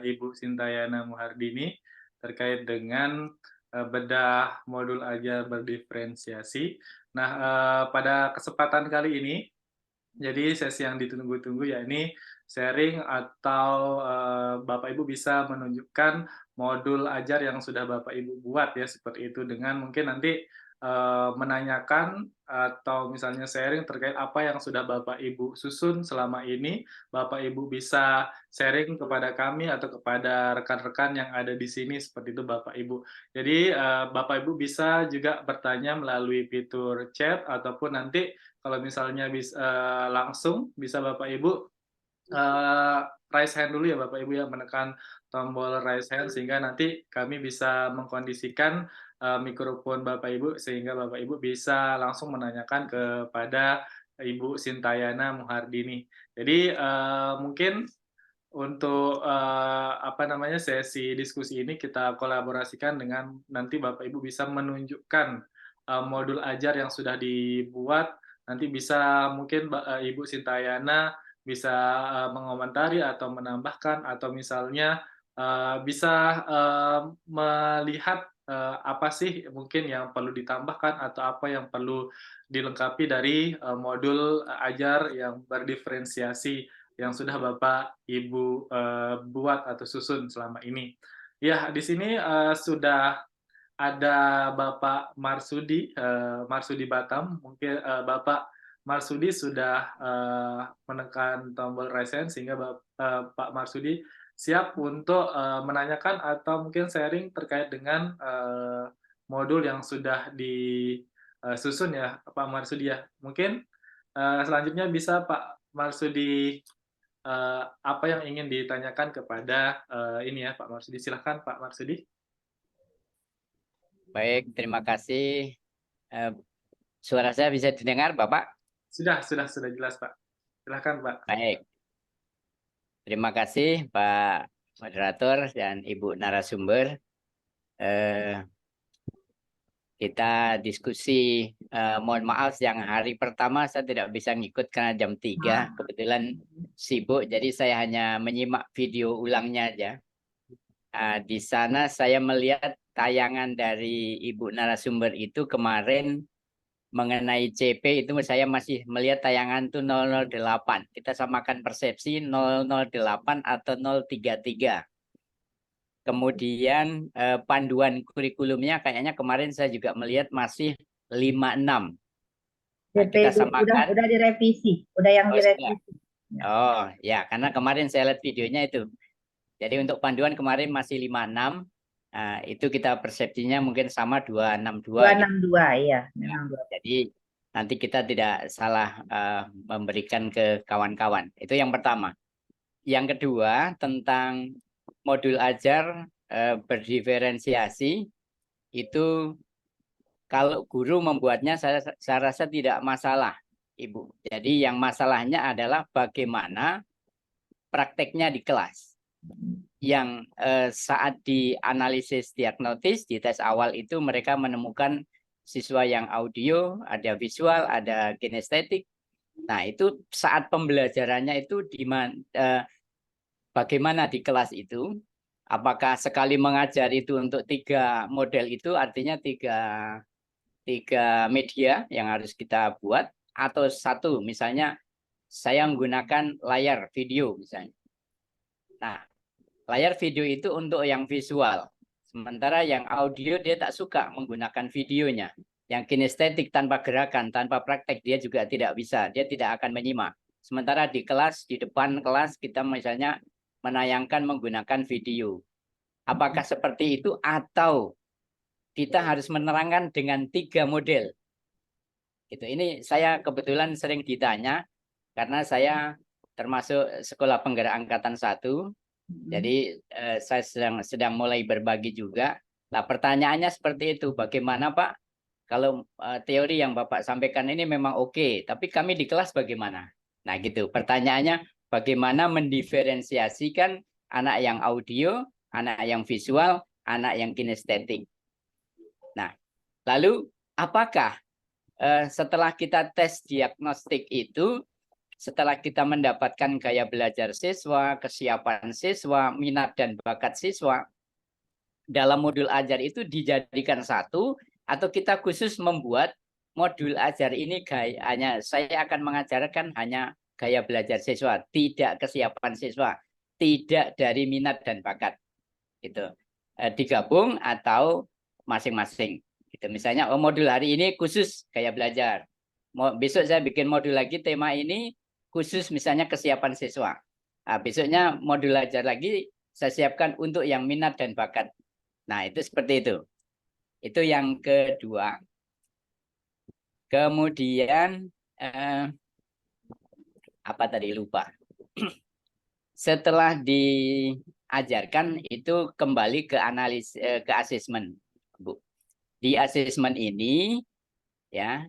Ibu Sintayana Muhardini terkait dengan bedah modul ajar berdiferensiasi. Nah, pada kesempatan kali ini, jadi sesi yang ditunggu-tunggu yakni sharing atau Bapak Ibu bisa menunjukkan modul ajar yang sudah Bapak Ibu buat ya, seperti itu, dengan mungkin nanti menanyakan atau misalnya sharing terkait apa yang sudah Bapak Ibu susun selama ini, Bapak Ibu bisa sharing kepada kami atau kepada rekan-rekan yang ada di sini, seperti itu Bapak Ibu. Jadi, Bapak Ibu bisa juga bertanya melalui fitur chat ataupun nanti kalau misalnya langsung bisa Bapak Ibu raise hand dulu ya Bapak Ibu ya, menekan tombol raise hand sehingga nanti kami bisa mengkondisikan mikrofon Bapak Ibu sehingga Bapak Ibu bisa langsung menanyakan kepada Ibu Sintayana Muhardini. Jadi mungkin untuk apa namanya sesi diskusi ini kita kolaborasikan dengan nanti Bapak Ibu bisa menunjukkan modul ajar yang sudah dibuat, nanti bisa mungkin Ibu Sintayana bisa mengomentari atau menambahkan atau misalnya bisa melihat apa sih mungkin yang perlu ditambahkan atau apa yang perlu dilengkapi dari modul ajar yang berdiferensiasi yang sudah Bapak Ibu buat atau susun selama ini. Ya, di sini sudah ada Bapak Marsudi, Marsudi Batam. Mungkin Bapak Marsudi sudah menekan tombol raise hand sehingga Pak Marsudi siap untuk menanyakan atau mungkin sharing terkait dengan modul yang sudah disusun ya, Pak Marsudi ya. Mungkin selanjutnya bisa Pak Marsudi apa yang ingin ditanyakan kepada ini ya Pak Marsudi. Silahkan Pak Marsudi. Baik, terima kasih. Suara saya bisa didengar, Bapak? Sudah jelas Pak. Silahkan Pak. Baik. Terima kasih Pak Moderator dan Ibu narasumber. Kita diskusi, mohon maaf yang hari pertama saya tidak bisa ngikut karena jam 3. Kebetulan sibuk, jadi saya hanya menyimak video ulangnya aja. Di sana saya melihat tayangan dari Ibu narasumber itu kemarin mengenai CP itu saya masih melihat tayangan itu 008. Kita samakan persepsi 008 atau 033. Kemudian panduan kurikulumnya kayaknya kemarin saya juga melihat masih 56. Nah, kita samakan. Udah direvisi, udah yang direvisi. Oh ya, karena kemarin saya lihat videonya itu. Jadi untuk panduan kemarin masih 56. Nah, itu kita persepsinya mungkin sama 262. 262 ya. Jadi nanti kita tidak salah memberikan ke kawan-kawan. Itu yang pertama. Yang kedua tentang modul ajar berdiferensiasi itu kalau guru membuatnya saya rasa tidak masalah, Ibu. Jadi yang masalahnya adalah bagaimana prakteknya di kelas. Yang saat di analisis diagnosis di tes awal itu mereka menemukan siswa yang audio, ada visual, ada kinestetik. Nah, itu saat pembelajarannya itu bagaimana di kelas itu? Apakah sekali mengajar itu untuk 3 model itu artinya tiga media yang harus kita buat atau satu misalnya saya menggunakan layar video misalnya. Nah, layar video itu untuk yang visual. Sementara yang audio dia tak suka menggunakan videonya. Yang kinestetik tanpa gerakan, tanpa praktek dia juga tidak bisa. Dia tidak akan menyimak. Sementara di kelas, di depan kelas kita misalnya menayangkan menggunakan video. Apakah seperti itu atau kita harus menerangkan dengan 3 model? Gitu. Ini saya kebetulan sering ditanya karena saya termasuk sekolah penggerak angkatan 1. Jadi saya sedang mulai berbagi juga. Nah, pertanyaannya seperti itu, bagaimana Pak? Kalau teori yang Bapak sampaikan ini memang oke, tapi kami di kelas bagaimana? Nah, gitu. Pertanyaannya bagaimana mendiferensiasikan anak yang audio, anak yang visual, anak yang kinestetik. Nah, lalu apakah setelah kita tes diagnostik itu, setelah kita mendapatkan gaya belajar siswa, kesiapan siswa, minat dan bakat siswa, dalam modul ajar itu dijadikan satu, atau kita khusus membuat modul ajar ini hanya saya akan mengajarkan hanya gaya belajar siswa, tidak kesiapan siswa, tidak dari minat dan bakat. Gitu. Digabung atau masing-masing. Gitu. Misalnya, oh modul hari ini khusus gaya belajar. Besok saya bikin modul lagi, tema ini khusus misalnya kesiapan siswa. Nah, besoknya modul belajar lagi saya siapkan untuk yang minat dan bakat. Nah, itu seperti itu. Itu yang kedua. Kemudian, apa tadi lupa. Setelah diajarkan itu kembali ke ke asesmen, Bu. Di asesmen ini ya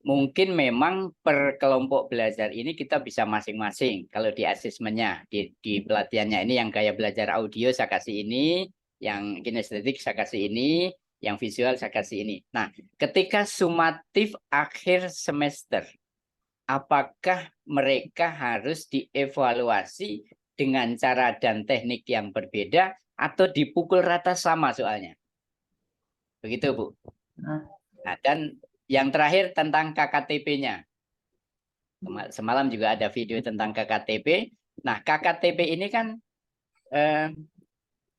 mungkin memang per kelompok belajar ini kita bisa masing-masing. Kalau di asesmennya, di pelatihannya ini yang gaya belajar audio saya kasih ini, yang kinestetik saya kasih ini, yang visual saya kasih ini. Nah, ketika sumatif akhir semester, apakah mereka harus dievaluasi dengan cara dan teknik yang berbeda atau dipukul rata sama soalnya? Begitu, Bu. Nah, dan yang terakhir tentang KKTP-nya. Semalam juga ada video tentang KKTP. Nah, KKTP ini kan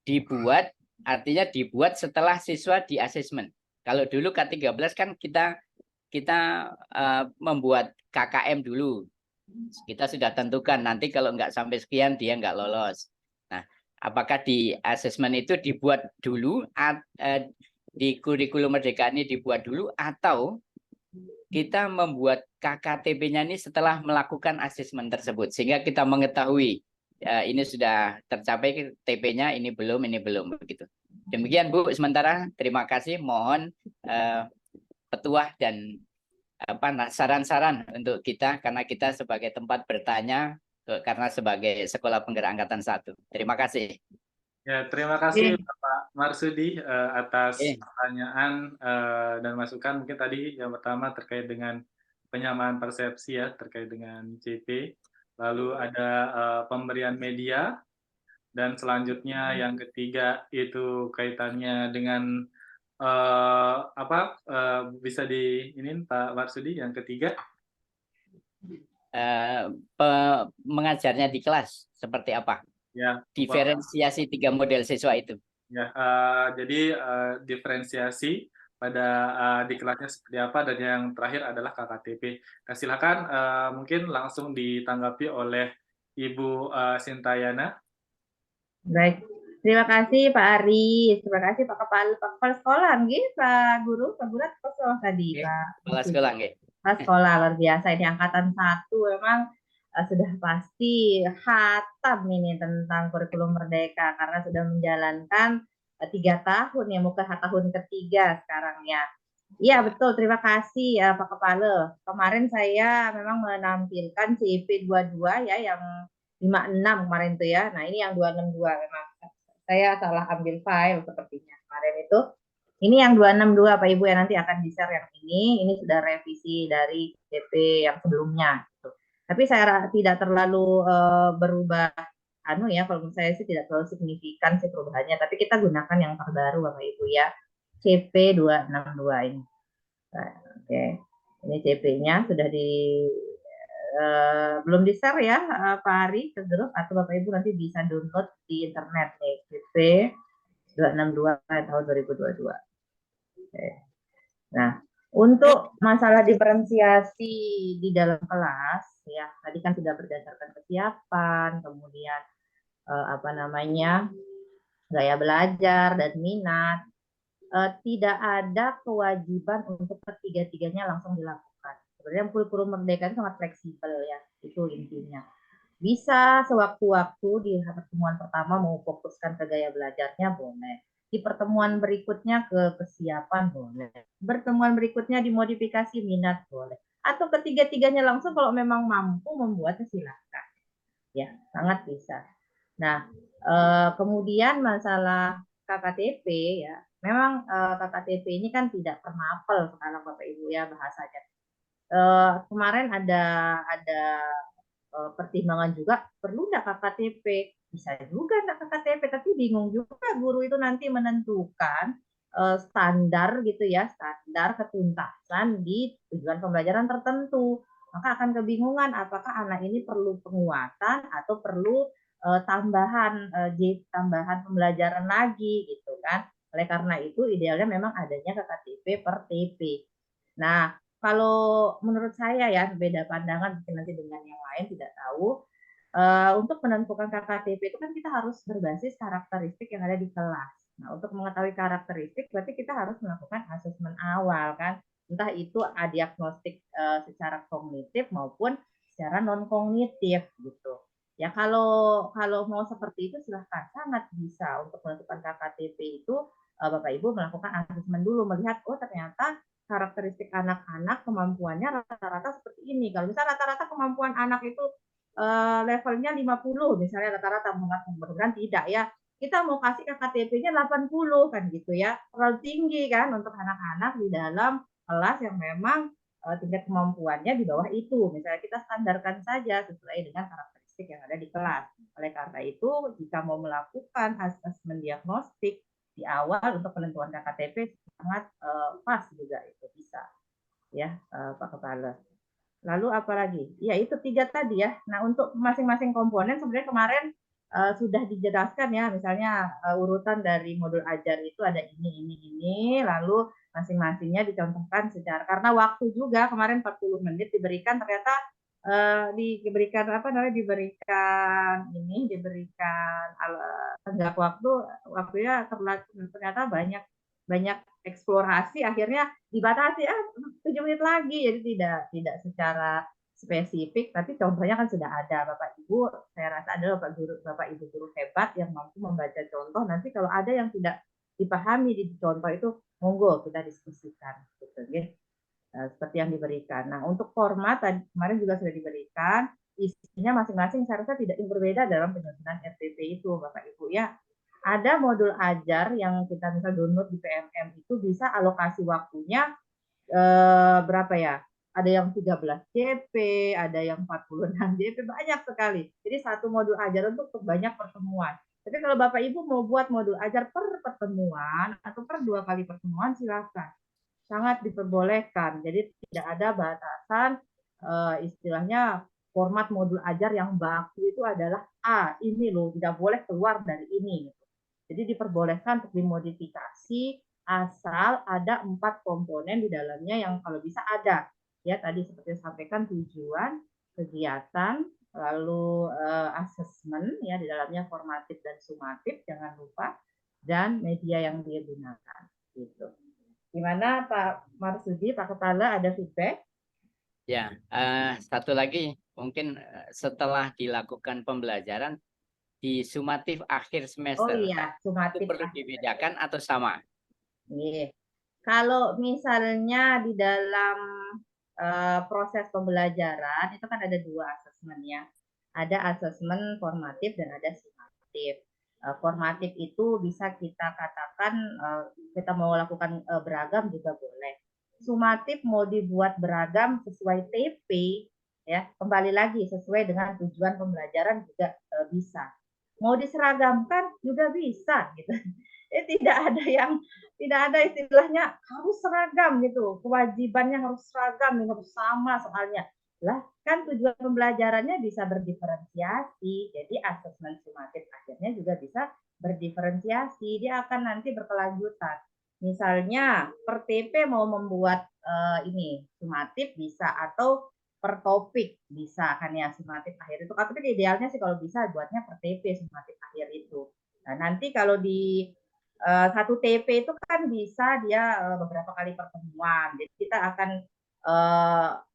dibuat, artinya dibuat setelah siswa di asesmen. Kalau dulu K13 kan kita membuat KKM dulu. Kita sudah tentukan nanti kalau nggak sampai sekian dia nggak lolos. Nah, apakah di asesmen itu dibuat dulu, di kurikulum Merdeka ini dibuat dulu, atau kita membuat KKTP-nya ini setelah melakukan asesmen tersebut, sehingga kita mengetahui ini sudah tercapai TP-nya, ini belum begitu. Demikian Bu, sementara terima kasih, mohon petuah dan saran-saran untuk kita, karena kita sebagai tempat bertanya, karena sebagai Sekolah Penggerak Angkatan 1. Terima kasih. Ya, terima kasih Bapak Marsudi atas pertanyaan dan masukan. Mungkin tadi yang pertama terkait dengan penyamaan persepsi ya, terkait dengan CP. Lalu ada pemberian media, dan selanjutnya yang ketiga itu kaitannya dengan bisa ini Pak Marsudi, yang ketiga mengajarnya di kelas seperti apa? Ya, diferensiasi 3 model siswa itu. Ya, jadi diferensiasi pada di kelasnya seperti apa, dan yang terakhir adalah KKTP. Nah, silakan mungkin langsung ditanggapi oleh Ibu Sintayana. Baik, terima kasih Pak Aris, terima kasih Pak Kepala Sekolah, Pak Guru, Pak Guru Kepala Sekolah tadi, Pak. Kepala Sekolah, Kepala Sekolah luar biasa, ini angkatan 1 memang sudah pasti khatam ini tentang kurikulum Merdeka karena sudah menjalankan 3 tahun ya, muka tahun ketiga sekarang ya. Iya betul, terima kasih Pak Kepala. Kemarin saya memang menampilkan CP 22 ya, yang 56 kemarin itu ya. Nah ini yang 262 memang saya salah ambil file sepertinya kemarin itu. Ini yang 262 Pak Ibu ya, nanti akan di-share yang ini. Ini sudah revisi dari CP yang sebelumnya. Gitu. Tapi saya tidak terlalu berubah ya, kalau menurut saya sih tidak terlalu signifikan sih perubahannya. Tapi kita gunakan yang terbaru Bapak Ibu ya. CP 262 ini. Nah, oke. Ini CP-nya sudah belum di-share ya Pak Ari ke grup, atau Bapak Ibu nanti bisa download di internet nih, CP 262 tahun 2022. Oke. Nah, untuk masalah diferensiasi di dalam kelas ya, tadi kan sudah berdasarkan kesiapan, kemudian gaya belajar dan minat. Tidak ada kewajiban untuk ketiga-tiganya langsung dilakukan. Sebenarnya kurikulum Merdeka itu sangat fleksibel ya, itu intinya. Bisa sewaktu-waktu di pertemuan pertama mau fokuskan ke gaya belajarnya boleh. Di pertemuan berikutnya ke kesiapan boleh. Pertemuan berikutnya dimodifikasi minat boleh. Atau ketiga-tiganya langsung kalau memang mampu membuatnya silakan. Ya, sangat bisa. Nah, kemudian masalah KKTP ya, memang KKTP ini kan tidak termapel sekarang Bapak Ibu ya bahasanya. Kemarin ada pertimbangan juga, perlu nggak KKTP? Bisa juga nggak KKTP, tapi bingung juga guru itu nanti menentukan standar gitu ya, standar ketuntasan di tujuan pembelajaran tertentu. Maka akan kebingungan apakah anak ini perlu penguatan atau perlu tambahan tambahan pembelajaran lagi gitu kan. Oleh karena itu idealnya memang adanya KKTP per TP. Nah, kalau menurut saya ya beda pandangan mungkin nanti dengan yang lain tidak tahu. Untuk menentukan KKTP itu kan kita harus berbasis karakteristik yang ada di kelas. Nah, untuk mengetahui karakteristik berarti kita harus melakukan asesmen awal kan. Entah itu diagnostik secara kognitif maupun secara non kognitif gitu. Ya kalau mau seperti itu silahkan, sangat bisa untuk menentukan KKTP itu Bapak Ibu melakukan asesmen dulu melihat oh ternyata karakteristik anak-anak kemampuannya rata-rata seperti ini. Kalau misalnya rata-rata kemampuan anak itu levelnya 50 misalnya rata-rata, mudah-mudahan tidak ya. Kita mau kasih KKTP-nya 80 kan gitu ya. Terlalu tinggi kan untuk anak-anak di dalam kelas yang memang tingkat kemampuannya di bawah itu. Misalnya kita standarkan saja sesuai dengan karakteristik yang ada di kelas. Oleh karena itu, jika mau melakukan asesmen diagnostik di awal untuk penentuan KKTP sangat pas juga itu bisa ya Pak Kepala. Lalu apalagi? Ya itu 3 tadi ya. Nah untuk masing-masing komponen sebenarnya kemarin sudah dijelaskan ya, misalnya urutan dari modul ajar itu ada ini, lalu masing-masingnya dicontohkan secara karena waktu juga kemarin 40 menit diberikan ternyata diberikan apa namanya diberikan tenggat waktunya ternyata banyak banyak eksplorasi akhirnya dibatasi 7 menit lagi jadi tidak secara spesifik tapi contohnya kan sudah ada Bapak Ibu saya rasa adalah Bapak Ibu guru hebat yang mampu membaca contoh nanti kalau ada yang tidak dipahami di contoh itu monggo kita diskusikan gitu ya. Seperti yang diberikan. Nah untuk format tadi kemarin juga sudah diberikan isinya masing-masing saya rasa tidak berbeda dalam penyusunan RPP itu Bapak Ibu ya. Ada modul ajar yang kita misal download di PMM itu bisa alokasi waktunya berapa ya? Ada yang 13 JP, ada yang 46 JP, banyak sekali. Jadi satu modul ajar untuk banyak pertemuan. Tapi kalau Bapak Ibu mau buat modul ajar per pertemuan atau per 2 kali pertemuan silakan. Sangat diperbolehkan. Jadi tidak ada batasan istilahnya format modul ajar yang baku itu adalah ini loh tidak boleh keluar dari ini. Jadi diperbolehkan untuk dimodifikasi asal ada 4 komponen di dalamnya yang kalau bisa ada. Ya tadi seperti sampaikan tujuan, kegiatan, lalu asesmen ya di dalamnya formatif dan sumatif jangan lupa dan media yang dia gunakan gitu. Gimana Pak Marsudi, Pak Kepala ada feedback? Ya, satu lagi mungkin setelah dilakukan pembelajaran di sumatif akhir Oh semester iya, itu sumatif. perlu dibedakan atau sama? Iya. Kalau misalnya di dalam proses pembelajaran itu kan ada 2 asesmen ya. Ada asesmen formatif dan ada sumatif. Formatif itu bisa kita katakan kita mau lakukan beragam juga boleh. Sumatif mau dibuat beragam sesuai TP ya, kembali lagi sesuai dengan tujuan pembelajaran juga bisa. Mau diseragamkan juga bisa gitu. Tidak ada istilahnya harus seragam gitu, kewajibannya harus seragam, harus sama soalnya. Lah kan tujuan pembelajarannya bisa berdiferensiasi, jadi asesmen sumatif akhirnya juga bisa berdiferensiasi, dia akan nanti berkelanjutan. Misalnya per TP mau membuat ini sumatif bisa atau per topik bisa kan ya sumatif akhir itu. Tapi idealnya sih kalau bisa buatnya per TP sumatif akhir itu. Nah nanti kalau di satu TP itu kan bisa dia beberapa kali pertemuan. Jadi kita akan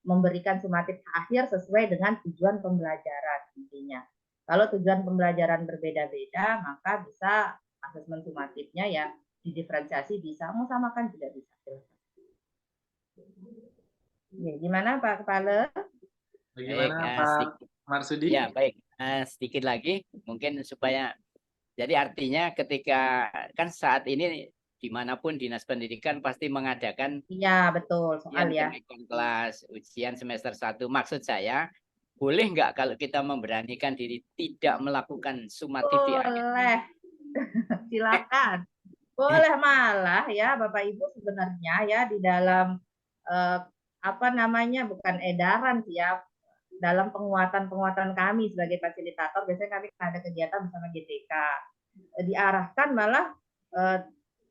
memberikan sumatif akhir sesuai dengan tujuan pembelajaran intinya. Kalau tujuan pembelajaran berbeda-beda, maka bisa asesmen sumatifnya ya didiferensiasi bisa, mau samakan juga bisa. Ya, gimana Pak Kepala? Bagaimana Baik, Pak Marsudi? ya baik. Sedikit lagi mungkin supaya jadi artinya ketika kan saat ini dimanapun dinas pendidikan pasti mengadakan Iya betul soal ujian ya. kenaikan kelas, ujian semester 1. Maksud saya, boleh nggak kalau kita memberanikan diri tidak melakukan sumatif di akhir? Boleh, silakan. Boleh malah ya Bapak Ibu sebenarnya ya di dalam eh, apa namanya bukan edaran sih ya dalam penguatan kami sebagai fasilitator biasanya kami ada kegiatan bersama GTK diarahkan malah eh,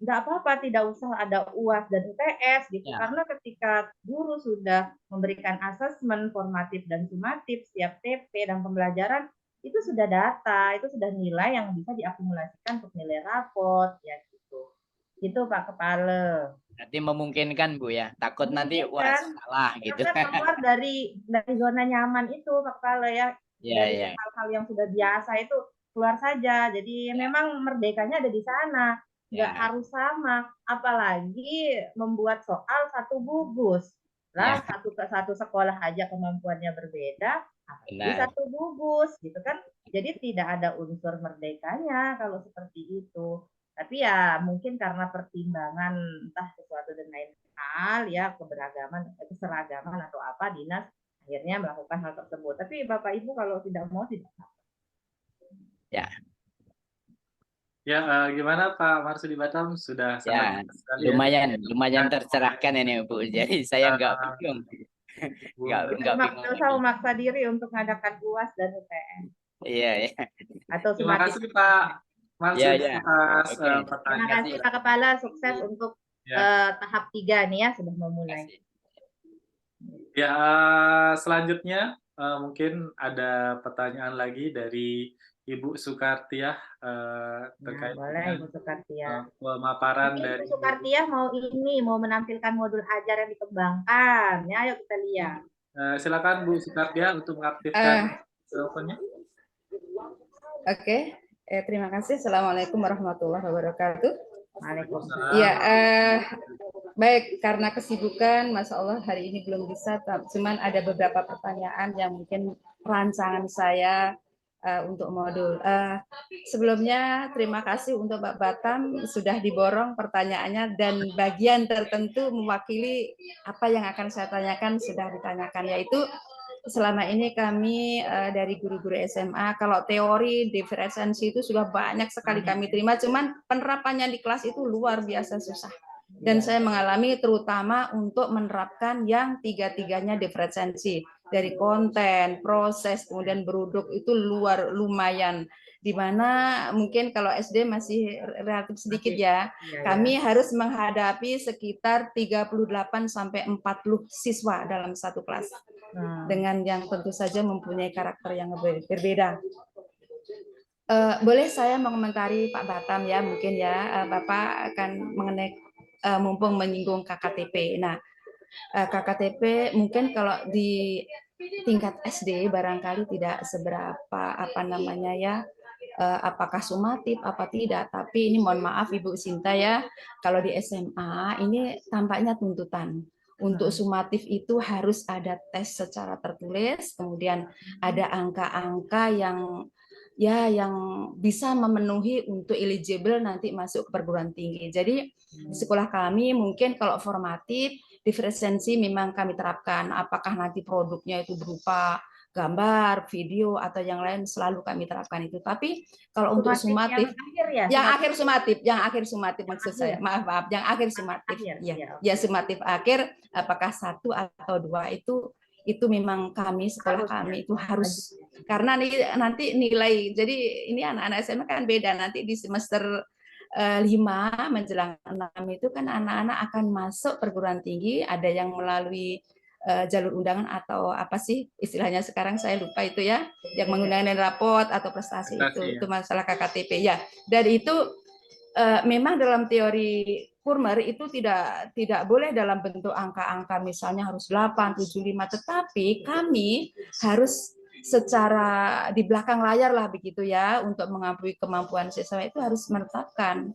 nggak apa-apa, tidak usah ada UAS dan UTS gitu, Ya. karena ketika guru sudah memberikan asesmen formatif dan sumatif setiap TP dan pembelajaran, itu sudah data, itu sudah nilai yang bisa diakumulasikan untuk nilai raport ya gitu. Itu Pak Kepala. Berarti memungkinkan Bu ya. Takut nanti wah Memungkinkan. salah gitu. Karena keluar dari zona nyaman itu Pak Kepala ya, Iya, dari iya. hal-hal yang sudah biasa itu keluar saja. Jadi memang merdekanya ada di sana, nggak Ya. harus sama. Apalagi membuat soal satu gugus. Lah Ya. satu sekolah aja kemampuannya berbeda, apalagi Benar. satu gugus gitu kan. Jadi tidak ada unsur merdekanya kalau seperti itu. Tapi ya mungkin karena pertimbangan entah sesuatu dan lain hal ya keberagaman, keseragaman atau apa dinas akhirnya melakukan hal tersebut. Tapi Bapak Ibu kalau tidak mau tidak apa. Ya. Ya, gimana Pak Marsudi Batam? Sudah sangat Ya, jelas sekali ya. lumayan tercerahkan ini Bu. Jadi saya nggak bingung. Bu, Nggak Tidak bingung usah lagi. memaksa diri untuk mengadakan UAS dan UTS Iya, ya. atau terima sumatif. kasih Pak Ya, Marsudi ya. atas Oke. Terima pertanyaan. kasih Pak Kepala, sukses untuk Ya. tahap 3 nih ya sudah memulai. Kasih. Ya, selanjutnya mungkin ada pertanyaan lagi dari Ibu Sukartiah terkait Boleh dengan Ibu Sukartiah. pemaparan Mungkin dari Ibu Sukartiah mau menampilkan modul ajar yang dikembangkan. Ya, ayo kita lihat. silakan Bu Sukartiah untuk mengaktifkan mikrofonnya. Oke, terima kasih. Assalamualaikum warahmatullahi wabarakatuh. Waalaikumsalam. Ya, baik, karena kesibukan, Masya Allah hari ini belum bisa, cuman ada beberapa pertanyaan yang mungkin rancangan saya untuk modul. Sebelumnya terima kasih untuk Pak Batam sudah diborong pertanyaannya dan bagian tertentu mewakili apa yang akan saya tanyakan sudah ditanyakan, yaitu selama ini kami dari guru-guru SMA, kalau teori diferensiasi itu sudah banyak sekali kami terima, cuman penerapannya di kelas itu luar biasa susah. Dan saya mengalami terutama untuk menerapkan yang tiga-tiganya diferensiasi, dari konten, proses, kemudian beruduk itu lumayan. Di mana mungkin kalau SD masih relatif sedikit ya, kami harus menghadapi sekitar 38 sampai 40 siswa dalam satu kelas. Dengan yang tentu saja mempunyai karakter yang berbeda. Boleh saya mengomentari Pak Batam ya, mungkin ya Bapak akan mengenai mumpung menyinggung KKTP. Nah, KKTP mungkin kalau di tingkat SD barangkali tidak seberapa apa namanya ya, apakah sumatif apa tidak, tapi ini mohon maaf Ibu Sinta ya, kalau di SMA ini tampaknya tuntutan. Untuk sumatif itu harus ada tes secara tertulis, kemudian ada angka-angka yang bisa memenuhi untuk eligible nanti masuk ke perguruan tinggi. Jadi sekolah kami mungkin kalau formatif, diferensiasi memang kami terapkan. Apakah nanti produknya itu berupa gambar, video, atau yang lain selalu kami terapkan itu. Tapi kalau untuk sumatif, yang akhir sumatif maksud saya, maaf, yang akhir sumatif, ya sumatif akhir, apakah 1 atau 2 itu memang kami sekolah kami itu harus, karena nanti nilai, jadi ini anak-anak SMA kan beda, nanti di semester 5 menjelang 6 itu kan anak-anak akan masuk perguruan tinggi, ada yang melalui jalur undangan atau apa sih istilahnya sekarang saya lupa itu ya, yang menggunakan raport atau prestasi itu masalah KKTP ya. Dan itu memang dalam teori Purmer itu tidak boleh dalam bentuk angka-angka misalnya harus 8, 7, 5, tetapi kami harus secara di belakang layar lah begitu ya, untuk mengakui kemampuan siswa itu harus menetapkan.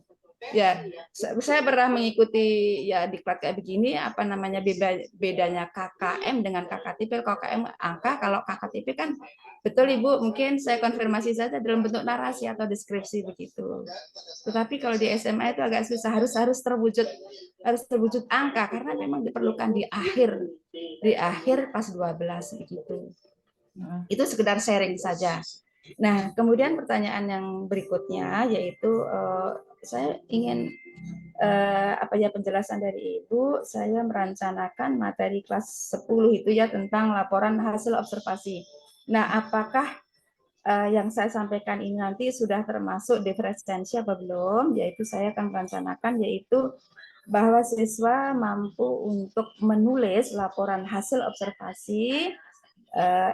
Ya, saya pernah mengikuti ya diklat kayak begini, apa namanya bedanya KKM dengan KKTP. KKM angka, kalau KKTP kan betul Ibu, mungkin saya konfirmasi saja dalam bentuk narasi atau deskripsi begitu. Tetapi kalau di SMA itu agak susah, harus terwujud angka karena memang diperlukan di akhir pas 12 begitu. Itu sekedar sharing saja. Nah, kemudian pertanyaan yang berikutnya yaitu saya ingin penjelasan dari Ibu. Saya merencanakan materi kelas 10 itu ya tentang laporan hasil observasi. Nah, apakah yang saya sampaikan ini nanti sudah termasuk diferensiasi apa belum, yaitu saya akan merencanakan yaitu bahwa siswa mampu untuk menulis laporan hasil observasi.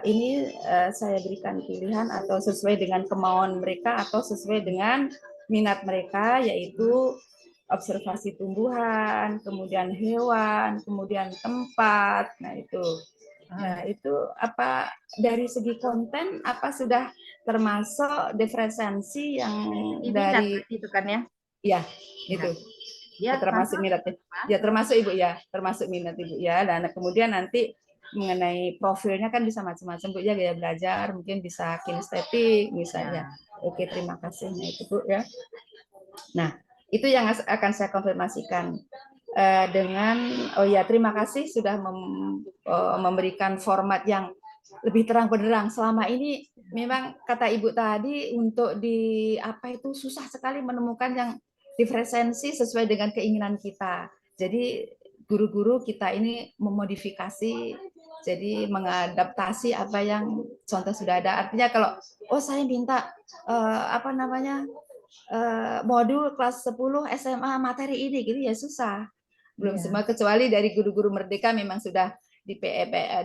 Ini saya berikan pilihan atau sesuai dengan kemauan mereka atau sesuai dengan minat mereka, yaitu observasi tumbuhan, kemudian hewan, kemudian tempat. Nah, itu apa dari segi konten apa sudah termasuk diferensiasi yang dari itu kan ya? ya itu Ya, termasuk minat ya, termasuk Ibu ya, termasuk minat Ibu ya. Dan kemudian nanti mengenai profilnya kan bisa macam-macam Bu ya, gaya belajar, mungkin bisa kinestetik misalnya. Oke, terima kasih. Nah, itu Bu ya. Nah, itu yang akan saya konfirmasikan dengan terima kasih sudah memberikan format yang lebih terang benderang. Selama ini memang kata Ibu tadi untuk di apa itu susah sekali menemukan yang diferensiasi sesuai dengan keinginan kita. Jadi guru-guru kita ini memodifikasi, jadi mengadaptasi apa yang contoh sudah ada. Artinya kalau saya minta modul kelas 10 SMA materi ini gitu ya susah. Belum semua, kecuali dari guru-guru merdeka memang sudah di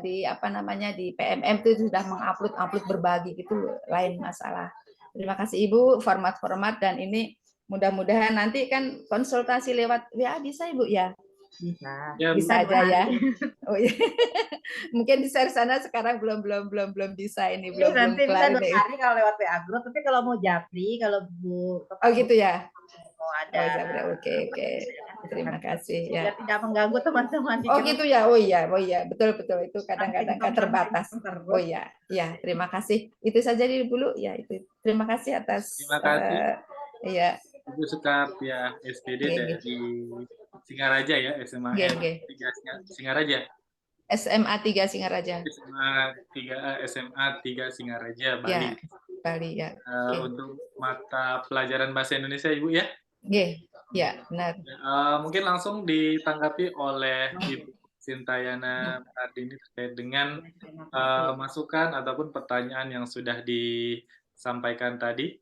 di PMM itu sudah mengupload berbagi gitu, lain masalah. Terima kasih Ibu, format-format, dan ini mudah-mudahan nanti kan konsultasi lewat WA bisa Ibu ya? Bisa aja ya. Oh, iya. Mungkin di sana sekarang belum bisa ini, belum nanti kelar bisa 2 ini. hari kalau lewat WA group, tapi kalau mau japri, kalau Bu gitu ya. mau ada Oke. Terima kasih ya. Biar tidak mengganggu teman-teman. Gitu ya. Oh iya, betul itu kadang-kadang kan terbatas. Oh iya, terima kasih. Itu saja dulu ya, itu. Terima kasih atas Terima kasih. Iya. Ibu Sukartia SPD dari Singaraja ya, SMA 3 Singaraja. SMA 3 Singaraja. SMA 3 Singaraja, Bali. Ya, Bali ya. Untuk mata pelajaran bahasa Indonesia Ibu ya. Ya, benar. Mungkin langsung ditanggapi oleh Ibu Sintayana Ardini terkait dengan masukan ataupun pertanyaan yang sudah disampaikan tadi.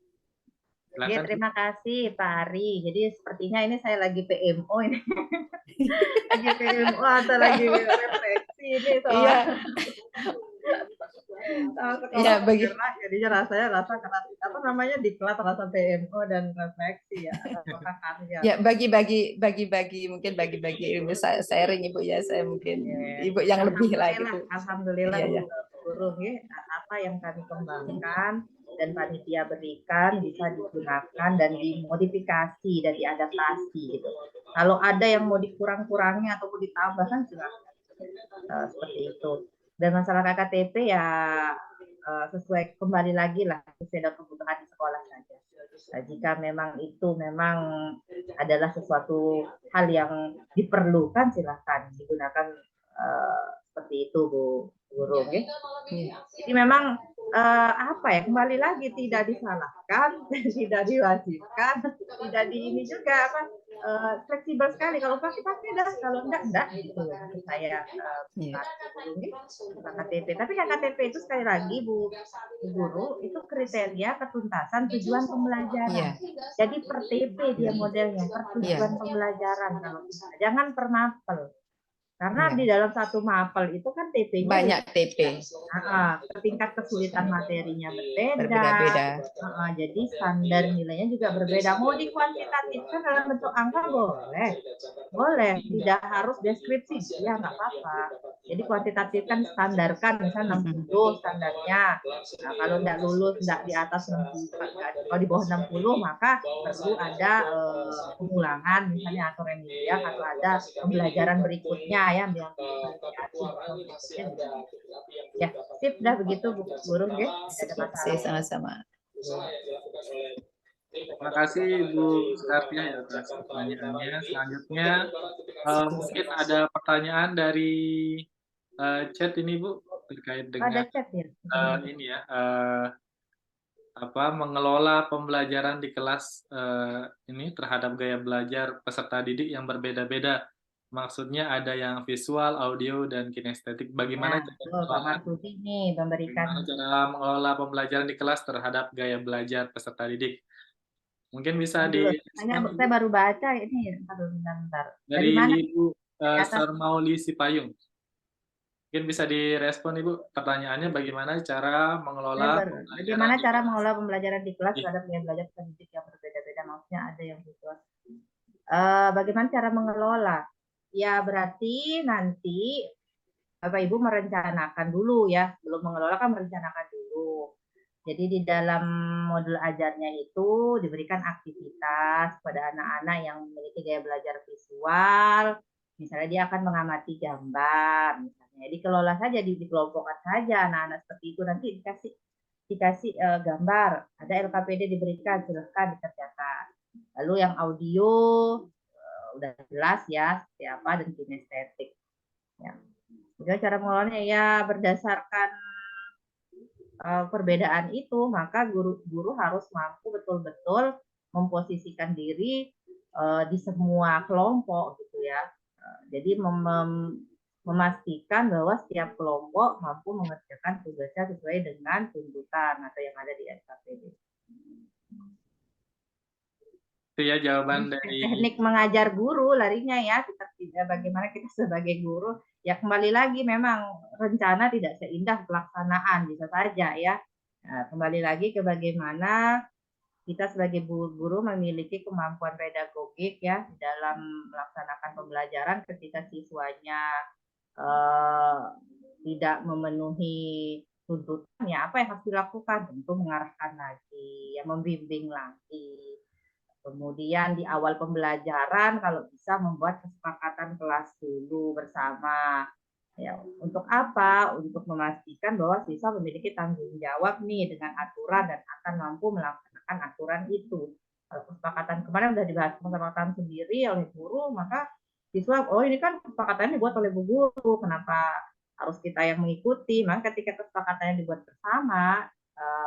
Ya, terima kasih Pak Ari. Jadi sepertinya ini saya lagi PMO ini. Lagi PMO atau lagi refleksi ini soal sekolah bergerak, jadinya rasanya diklat rasa PMO dan refleksi ya. Ya, bagi-bagi mungkin bagi-bagi ilmu sharing Ibu ya, saya mungkin Ibu yang lebih lah gitu. Alhamdulillah guru apa yang kami kembangkan dan panitia berikan bisa digunakan dan dimodifikasi dan diadaptasi gitu. Kalau ada yang mau dikurang-kurangi atau mau ditambahkan silakan. Seperti itu. Dan masalah KKTP ya sesuai kembali lagi lah sesuai dengan kebutuhan di sekolah saja. Nah, jika memang itu adalah sesuatu hal yang diperlukan, silakan digunakan seperti itu Bu Guru. Jadi memang kembali lagi tidak disalahkan, tidak diwajibkan, tidak ini juga fleksibel sekali. Kalau pakai dah, kalau enggak gitu. Saya KTP. Tapi KTP itu sekali lagi Bu Guru itu kriteria ketuntasan tujuan pembelajaran. Jadi per TP dia modelnya, per tujuan pembelajaran. Kalau jangan per mapel. Karena di dalam satu mapel itu kan TP-nya banyak TP. Tingkat kesulitan materinya berbeda. Jadi standar nilainya juga berbeda. Mau dikuantitatifkan dalam bentuk angka boleh. Tidak harus deskripsi, ya nggak apa-apa. Jadi kuantitatifkan standarkan, misalnya 60 standarnya. Nah, kalau nggak lulus, nggak di atas 60, kalau di bawah 60 maka perlu ada pengulangan misalnya atau remedial atau ada pembelajaran berikutnya ya biar ya sip dah begitu Bu Guru ya. Sama-sama. Terima kasih Bu Sukartia ya atas pertanyaannya. Selanjutnya mungkin ada pertanyaan dari chat ini Bu terkait dengan ada chat ya. Ini ya mengelola pembelajaran di kelas ini terhadap gaya belajar peserta didik yang berbeda-beda. Maksudnya ada yang visual, audio, dan kinestetik. Nah, tuh Pak Marsudi nih memberikan. Bagaimana cara mengelola pembelajaran di kelas terhadap gaya belajar peserta didik? Mungkin bisa Dulu, saya direspon baru baca ini, bentar. Dari dari mana? Ibu Dari atas. Sarmauli Sipayung. Mungkin bisa direspon Ibu pertanyaannya bagaimana cara mengelola pembelajaran Bagaimana di cara kelas. mengelola pembelajaran di kelas Iya. terhadap gaya belajar pendidik yang berbeda-beda, maksudnya ada yang visual. Bagaimana cara mengelola? Ya berarti nanti Bapak Ibu merencanakan dulu ya, belum mengelola kan merencanakan dulu. Jadi di dalam modul ajarnya itu diberikan aktivitas pada anak-anak yang memiliki gaya belajar visual, misalnya dia akan mengamati gambar, misalnya dikelola saja, dikelompokkan saja anak-anak seperti itu, nanti dikasih gambar, ada LKPD diberikan, silahkan dikerjakan. Lalu yang audio udah jelas ya siapa dan kinestetik. Ya. Jadi cara mengelolanya ya berdasarkan perbedaan itu, maka guru harus mampu betul-betul memposisikan diri di semua kelompok gitu ya. Jadi memastikan bahwa setiap kelompok mampu mengerjakan tugasnya sesuai dengan tuntutan atau yang ada di SKPD. Itu ya jawaban dari Teknik mengajar guru larinya ya, kita bagaimana kita sebagai guru ya, kembali lagi memang rencana tidak seindah pelaksanaan, bisa saja ya. Nah, kembali lagi ke bagaimana kita sebagai guru memiliki kemampuan pedagogik ya dalam melaksanakan pembelajaran ketika siswanya tidak memenuhi tuntutan, ya apa yang harus dilakukan? Tentu mengarahkan lagi, ya membimbing lagi. Kemudian di awal pembelajaran kalau bisa membuat kesepakatan kelas dulu bersama. Ya, untuk apa? Untuk memastikan bahwa siswa memiliki tanggung jawab nih dengan aturan dan akan mampu melaksanakan aturan itu. Kalau kesepakatan kemarin sudah dibahas kesepakatan sendiri oleh guru, maka siswa, oh ini kan kesepakatannya dibuat oleh bu guru, kenapa harus kita yang mengikuti? Maka ketika kesepakatannya dibuat bersama,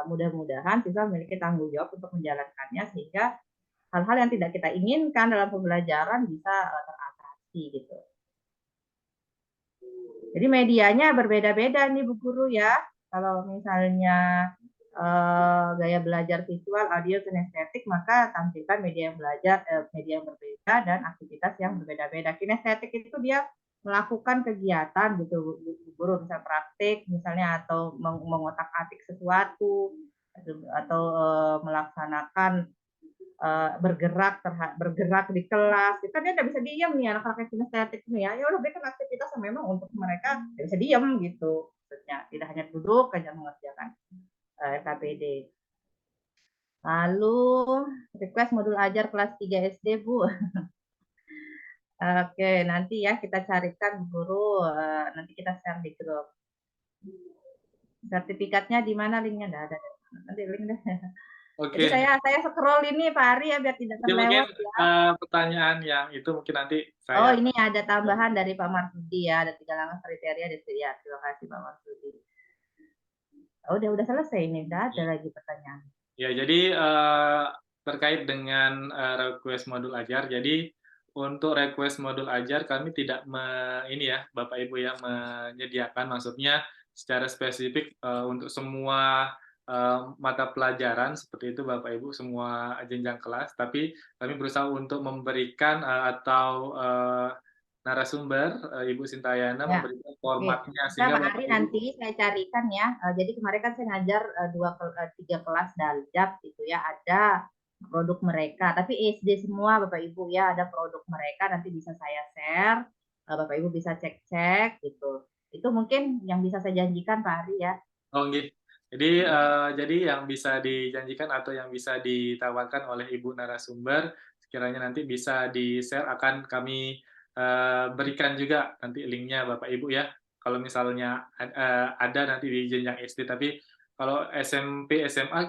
mudah-mudahan siswa memiliki tanggung jawab untuk menjalankannya sehingga hal-hal yang tidak kita inginkan dalam pembelajaran bisa teratasi gitu. Jadi medianya berbeda-beda nih Bu Guru ya. Kalau misalnya gaya belajar visual, audio, kinestetik, maka tampilkan media yang berbeda dan aktivitas yang berbeda-beda. Kinestetik itu dia melakukan kegiatan gitu Bu Guru, misal praktik misalnya atau mengotak-atik sesuatu atau melaksanakan bergerak di kelas, kan dia nggak bisa diam nih anak-anak kinestetik nih ya udah berikan aktivitas yang memang untuk mereka nggak bisa diam gitu, maksudnya tidak hanya duduk hanya mengerjakan KPD. Lalu request modul ajar kelas 3 SD Bu. Oke, nanti ya kita carikan guru, nanti kita share di grup. Sertifikatnya di mana linknya? Nggak ada. Nanti link deh. Jadi Oke. saya scroll ini Pak Ari ya biar tidak Jadi mungkin terlewat ya. pertanyaan yang itu mungkin nanti Oh, saya ini ada tambahan dari Pak Marsudi ya, ada 3 langkah kriteria ya. Terima kasih Pak Marsudi. Oh, udah selesai ini, udah ada lagi pertanyaan. ya jadi terkait dengan request modul ajar. Jadi untuk request modul ajar kami tidak ini ya Bapak Ibu ya menyediakan, maksudnya secara spesifik untuk semua mata pelajaran seperti itu Bapak Ibu, semua jenjang kelas, tapi kami berusaha untuk memberikan atau narasumber Ibu Sintayana Ya, memberikan oke. formatnya Bisa sehingga Pak Bapak Ari Ibu nanti saya carikan ya. Jadi kemarin kan saya ngajar 3 kelas daljab gitu ya. Ada produk mereka, tapi SD semua Bapak Ibu ya, ada produk mereka, nanti bisa saya share. Bapak Ibu bisa cek-cek gitu. Itu mungkin yang bisa saya janjikan Pak Ari ya. Oh, nggih. Jadi yang bisa dijanjikan atau yang bisa ditawarkan oleh Ibu narasumber, sekiranya nanti bisa di-share akan kami berikan juga nanti linknya Bapak Ibu ya. Kalau misalnya ada nanti di jenjang SD, tapi kalau SMP, SMA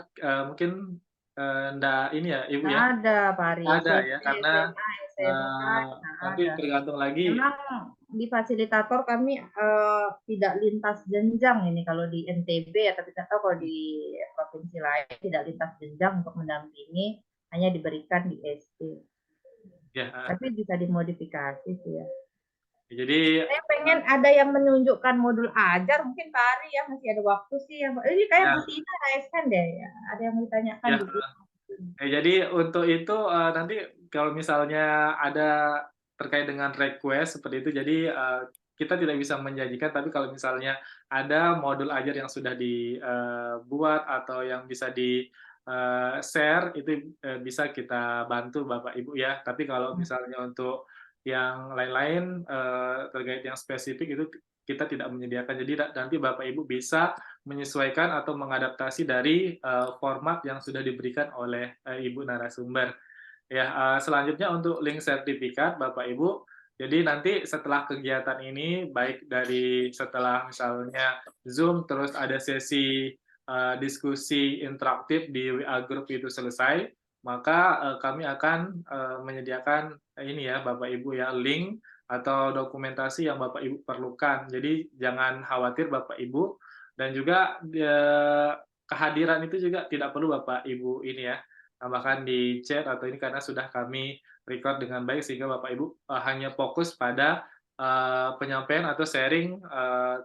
mungkin enggak ini ya Ibu Nah, ya, ada Pak Ari, ada ya, SMP, karena SMA, SMK, nah nanti ada. tergantung lagi. Memang di fasilitator kami tidak lintas jenjang ini kalau di NTB ya, tapi tidak tahu kalau di provinsi lain tidak lintas jenjang untuk mendampingi, hanya diberikan di SD. Ya, Tapi bisa dimodifikasi sih ya. Jadi Saya pengen ada yang menunjukkan modul ajar, mungkin Pak Ari ya, masih ada waktu sih. Ini kayak ya, Bu Tina ASN deh ya. Ada yang mau ditanyakan ya, Bu Tina. jadi untuk itu nanti kalau misalnya ada terkait dengan request seperti itu, jadi kita tidak bisa menjanjikan, tapi kalau misalnya ada modul ajar yang sudah dibuat atau yang bisa di share, itu bisa kita bantu Bapak Ibu ya. Tapi kalau misalnya untuk yang lain-lain terkait yang spesifik itu kita tidak menyediakan. Jadi nanti Bapak Ibu bisa menyesuaikan atau mengadaptasi dari format yang sudah diberikan oleh Ibu narasumber. Ya, selanjutnya untuk link sertifikat Bapak Ibu. Jadi nanti setelah kegiatan ini, baik dari setelah misalnya Zoom, terus ada sesi diskusi interaktif di WA Group itu selesai, maka kami akan menyediakan ini ya Bapak Ibu ya, link atau dokumentasi yang Bapak Ibu perlukan. Jadi jangan khawatir Bapak Ibu, dan juga kehadiran itu juga tidak perlu Bapak Ibu ini ya, tambahkan di chat atau ini, karena sudah kami record dengan baik sehingga Bapak Ibu hanya fokus pada penyampaian atau sharing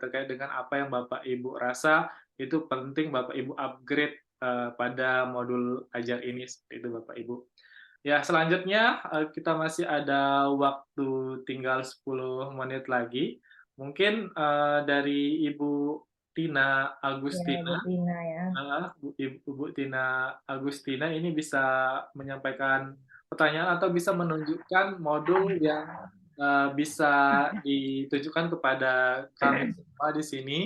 terkait dengan apa yang Bapak Ibu rasa itu penting Bapak Ibu upgrade pada modul ajar ini, seperti itu Bapak Ibu. Ya, selanjutnya kita masih ada waktu tinggal 10 menit lagi. Mungkin dari Ibu Tina Ya, Bu Agustina, Tina ya. Ibu Tina Agustina ini bisa menyampaikan pertanyaan atau bisa menunjukkan modul yang bisa ditujukan kepada kami semua di sini,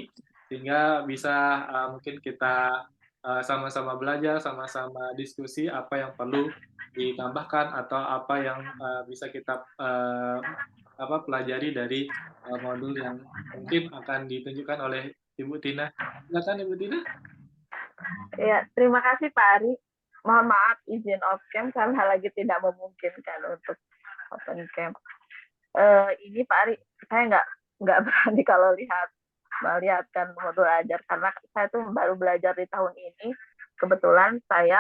sehingga bisa mungkin kita sama-sama belajar, sama-sama diskusi apa yang perlu ditambahkan atau apa yang bisa kita pelajari dari modul yang mungkin akan ditunjukkan oleh Ibu Tina. Silakan Ibu Tina. Ya, terima kasih Pak Ari. Mohon maaf izin off cam karena lagi tidak memungkinkan untuk open cam. Ini Pak Ari, saya nggak berani kalau melihatkan modul ajar karena saya tuh baru belajar di tahun ini. Kebetulan saya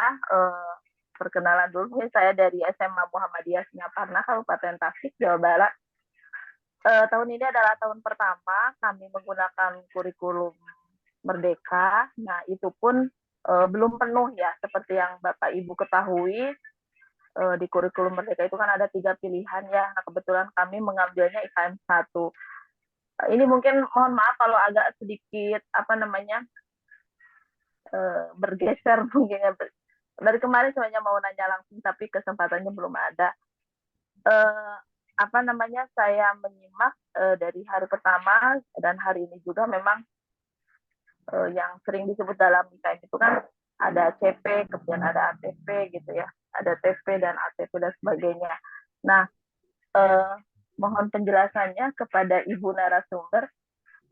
perkenalan dulu, saya dari SMA Muhammadiyah Singaparna, Kabupaten Tasik, Jawa Barat. Tahun ini adalah tahun pertama kami menggunakan kurikulum Merdeka. Nah, itu pun belum penuh ya, seperti yang Bapak Ibu ketahui, di kurikulum Merdeka itu kan ada 3 pilihan ya. Nah, kebetulan kami mengambilnya IKM 1. Ini mungkin mohon maaf kalau agak sedikit bergeser mungkin ya. Dari kemarin sebenarnya mau nanya langsung tapi kesempatannya belum ada. Saya menyimak dari hari pertama dan hari ini juga memang yang sering disebut dalam IKM itu kan ada CP, kemudian ada ATP gitu ya, ada TP dan ATP dan sebagainya. Nah, mohon penjelasannya kepada Ibu narasumber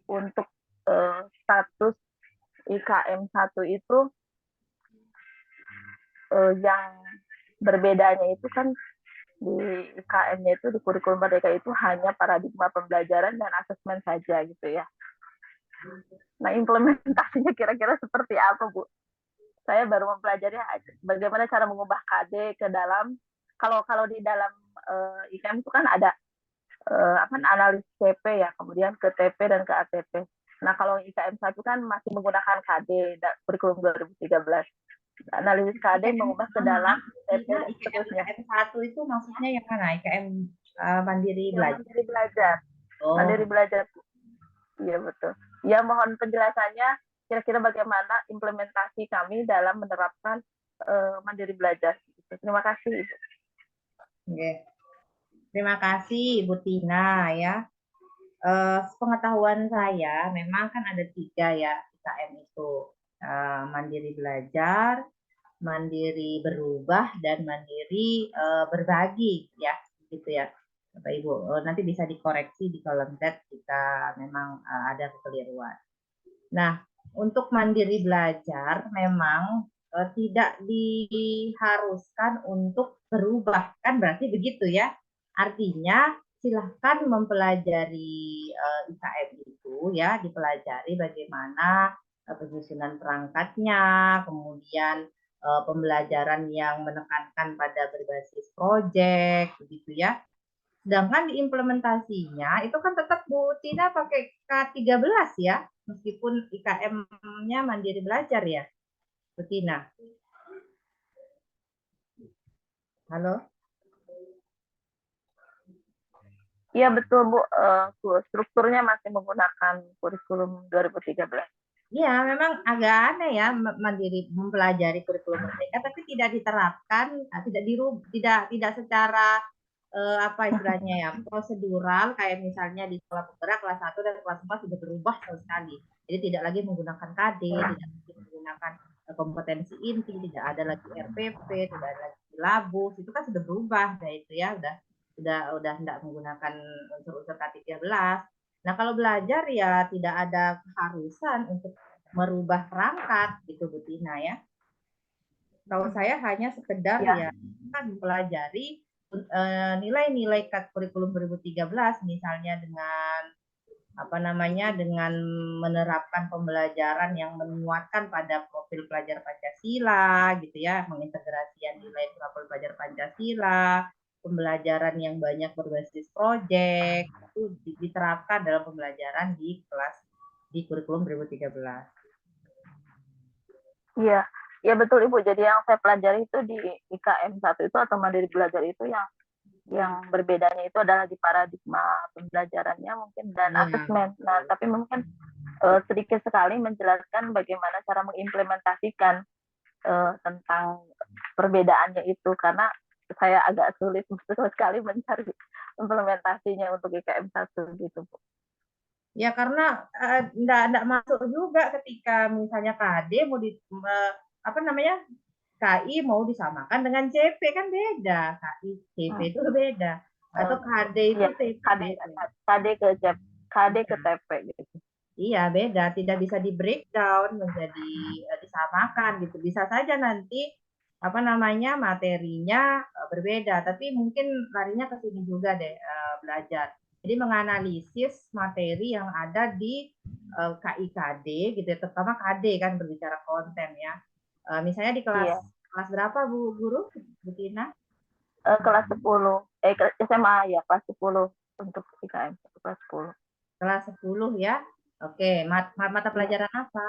untuk status IKM 1 itu yang berbedanya itu kan di IKM-nya itu, di kurikulum Merdeka itu hanya paradigma pembelajaran dan asesmen saja gitu ya. Nah, implementasinya kira-kira seperti apa, Bu? Saya baru mempelajari bagaimana cara mengubah KD ke dalam, kalau di dalam IKM itu kan ada analis CP ya, kemudian ke TP dan ke ATP. Nah, kalau IKM 1 kan masih menggunakan KD, kurikulum 2013. Analisis KD mengubah ke dalam TP dan seterusnya. IKM 1 itu maksudnya yang mana? IKM Mandiri Belajar? Mandiri Belajar. Oh. Mandiri Belajar. Iya, betul. Ya, mohon penjelasannya kira-kira bagaimana implementasi kami dalam menerapkan Mandiri Belajar. Terima kasih, Ibu. Oke. Terima kasih Ibu Tina ya. Pengetahuan saya memang kan ada 3 ya IKM itu. Mandiri Belajar, Mandiri Berubah, dan Mandiri Berbagi ya, gitu ya Bapak Ibu. Nanti bisa dikoreksi di kolom chat jika memang ada kekeliruan. Nah, untuk Mandiri Belajar memang tidak diharuskan untuk berubah, kan berarti begitu ya. Artinya silahkan mempelajari IKM itu ya, dipelajari bagaimana penyusunan perangkatnya, kemudian pembelajaran yang menekankan pada berbasis proyek, begitu ya. Sedangkan di implementasinya itu kan tetap Bu Tina pakai K13 ya, meskipun IKM-nya Mandiri Belajar ya, Bu Tina. Halo? Iya betul Bu. Strukturnya masih menggunakan kurikulum 2013. Iya, memang agak aneh ya Mandiri mempelajari kurikulum merdeka, tapi tidak diterapkan, tidak secara apa istilahnya ya, prosedural, kayak misalnya di sekolah penggerak kelas 1 dan kelas 4 sudah berubah sama sekali. Jadi tidak lagi menggunakan KD, tidak lagi menggunakan kompetensi inti, tidak ada lagi RPP, tidak ada lagi silabus, itu kan sudah berubah, nah itu ya, udah tidak menggunakan unsur-unsur K13. Nah, kalau belajar ya tidak ada keharusan untuk merubah perangkat gitu Bu Tina ya. Kalau saya hanya sekedar ya kan mempelajari nilai-nilai kurikulum 2013 misalnya dengan apa namanya, dengan menerapkan pembelajaran yang menguatkan pada profil pelajar Pancasila gitu ya, mengintegrasikan nilai profil pelajar Pancasila, pembelajaran yang banyak berbasis proyek itu diterapkan dalam pembelajaran di kelas di kurikulum 2013. Iya, ya betul Ibu. Jadi yang saya pelajari itu di IKM 1 itu atau Mandiri Belajar itu yang berbedanya itu adalah di paradigma pembelajarannya mungkin dan asesmen. Nah, tapi mungkin sedikit sekali menjelaskan bagaimana cara mengimplementasikan tentang perbedaannya itu, karena saya agak sulit sekali mencari implementasinya untuk IKM 1 gitu Bu. Ya karena enggak masuk juga ketika misalnya KD mau apa namanya, KI mau disamakan dengan CP kan beda, KI CP itu beda, atau KD itu TP KD ke TP gitu. Iya beda, tidak bisa di breakdown menjadi disamakan gitu. Bisa saja nanti apa namanya materinya berbeda, tapi mungkin larinya ke sini juga deh belajar. Jadi menganalisis materi yang ada di KIKD gitu, terutama KD kan berbicara konten ya. Misalnya di kelas berapa Bu Guru, Bu Tina? Kelas 10, SMA ya, kelas 10 untuk IKM, kelas 10. Kelas 10 ya. Oke, mata pelajaran apa?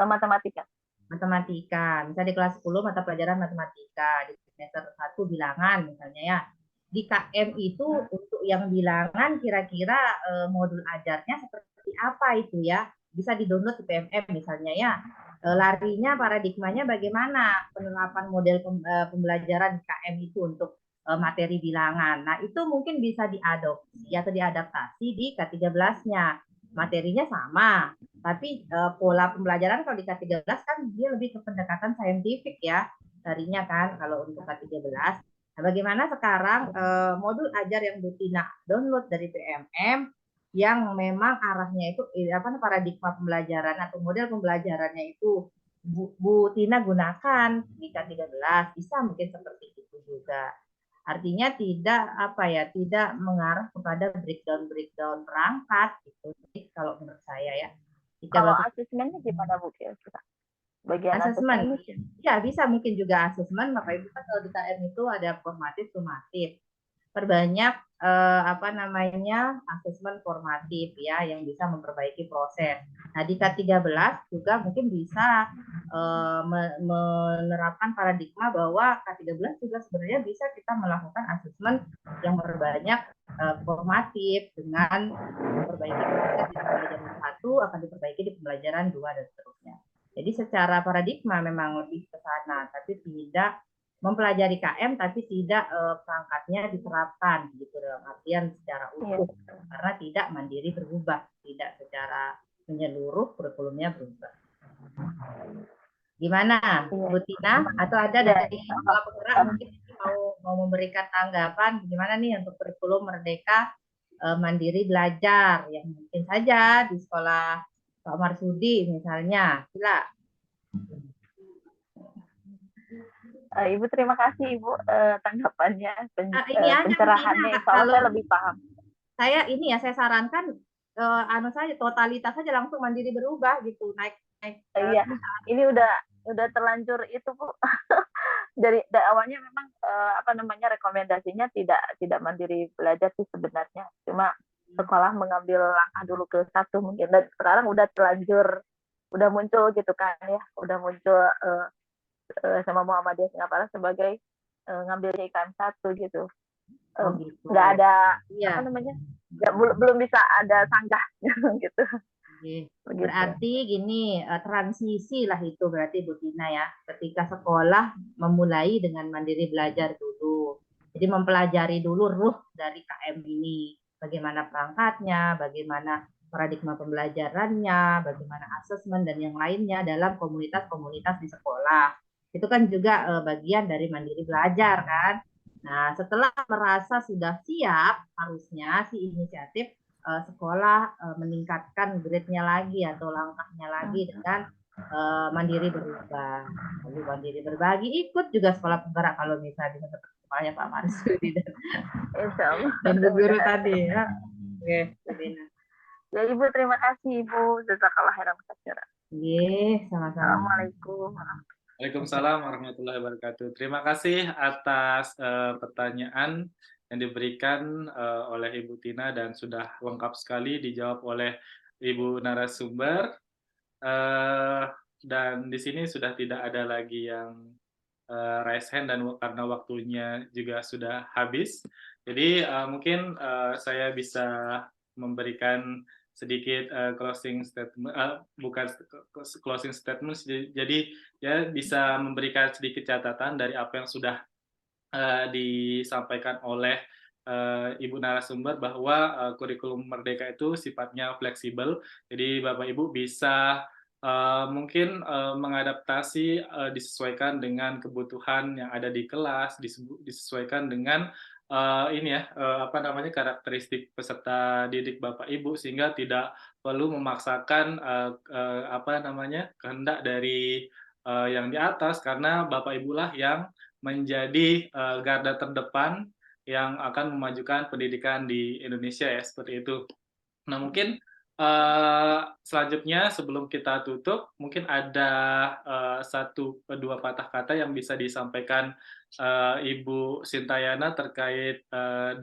Matematika. Matematika. Misalnya di kelas 10 mata pelajaran matematika, di semester 1 bilangan misalnya ya. Di KM itu untuk yang bilangan kira-kira modul ajarnya seperti apa itu ya? Bisa di-download di PMM misalnya ya. Larinya paradigmanya bagaimana penerapan model pembelajaran KM itu untuk materi bilangan. Nah, itu mungkin bisa diadopsi atau diadaptasi di K13-nya. Materinya sama, tapi pola pembelajaran kalau di K13 kan dia lebih ke pendekatan saintifik ya, larinya kan kalau untuk K13. Nah, bagaimana sekarang modul ajar yang Bu Tina download dari PMM yang memang arahnya itu apa paradigma pembelajaran atau model pembelajarannya itu Bu Tina gunakan di K13, bisa mungkin seperti itu juga. Artinya tidak apa ya, tidak mengarah kepada breakdown perangkat gitu. Jadi kalau menurut saya ya. Kalau asesmennya gimana Bu kira-kira? Bagian asesmen ya bisa mungkin juga asesmen. Bapak Ibu kan kalau di KM itu ada formatif, sumatif. Perbanyak apa namanya asesmen formatif ya yang bisa memperbaiki proses. Nah di K13 juga mungkin bisa menerapkan paradigma bahwa K13 juga sebenarnya bisa kita melakukan asesmen yang berbanyak formatif dengan memperbaiki proses di pembelajaran 1 akan diperbaiki di pembelajaran 2 dan seterusnya. Jadi secara paradigma memang lebih ke sana, tapi tidak mempelajari KM tapi tidak perangkatnya diterapkan gitu dalam artian secara utuh karena tidak mandiri berubah, tidak secara menyeluruh kurikulumnya berubah. Gimana Bu Tina? Atau ada dari sekolah penggerak mungkin mau memberikan tanggapan gimana nih untuk kurikulum Merdeka Mandiri Belajar yang mungkin saja di sekolah Pak Marsudi misalnya, Sila. Ibu terima kasih Ibu tanggapannya, pencerahannya, insya saya lebih paham. Saya ini ya saya sarankan saja totalitas saja langsung mandiri berubah gitu naik. Iya, ini udah terlanjur itu Bu. dari awalnya memang apa namanya rekomendasinya tidak mandiri belajar sih sebenarnya, cuma sekolah mengambil langkah dulu ke satu mungkin, dan sekarang udah terlanjur, udah muncul gitu kan ya, udah muncul sama Muhammadiyah Singapura sebagai ngambil IKM 1 gitu. Oh gitu. Nggak ada Iya. apa namanya, belum bisa ada sanggah gitu. Oke. Begitu. Berarti gini, transisi lah itu berarti Bu Tina ya, ketika sekolah memulai dengan mandiri belajar dulu. Jadi mempelajari dulu ruh dari KM ini, bagaimana perangkatnya, bagaimana paradigma pembelajarannya, bagaimana asesmen dan yang lainnya dalam komunitas-komunitas di sekolah. Itu kan juga bagian dari mandiri belajar kan. Nah, setelah merasa sudah siap, harusnya si inisiatif sekolah meningkatkan grade-nya lagi atau langkahnya lagi dengan mandiri berubah. Lalu mandiri berbagi, ikut juga sekolah penggerak kalau misalnya seperti sekolahnya Pak Marsudi Insya Allah. dan Bu Guru tadi ya. Oke, Dina. Ya Ibu, terima kasih Ibu. Jazakallah khairan katsiran. Iya, sama-sama. Assalamualaikum. Waalaikumsalam warahmatullahi wabarakatuh. Terima kasih atas pertanyaan yang diberikan oleh Ibu Tina dan sudah lengkap sekali dijawab oleh Ibu narasumber. Dan di sini sudah tidak ada lagi yang raise hand dan karena waktunya juga sudah habis. Jadi mungkin saya bisa memberikan sedikit closing statement, bukan closing statement, jadi ya bisa memberikan sedikit catatan dari apa yang sudah disampaikan oleh Ibu narasumber bahwa kurikulum Merdeka itu sifatnya fleksibel, jadi Bapak Ibu bisa mungkin mengadaptasi, disesuaikan dengan kebutuhan yang ada di kelas, disesuaikan dengan ini ya, apa namanya, karakteristik peserta didik Bapak Ibu, sehingga tidak perlu memaksakan apa namanya, kehendak dari yang di atas, karena Bapak Ibu lah yang menjadi garda terdepan yang akan memajukan pendidikan di Indonesia ya, seperti itu. Nah, mungkin selanjutnya sebelum kita tutup, mungkin ada satu dua patah kata yang bisa disampaikan Ibu Sintayana terkait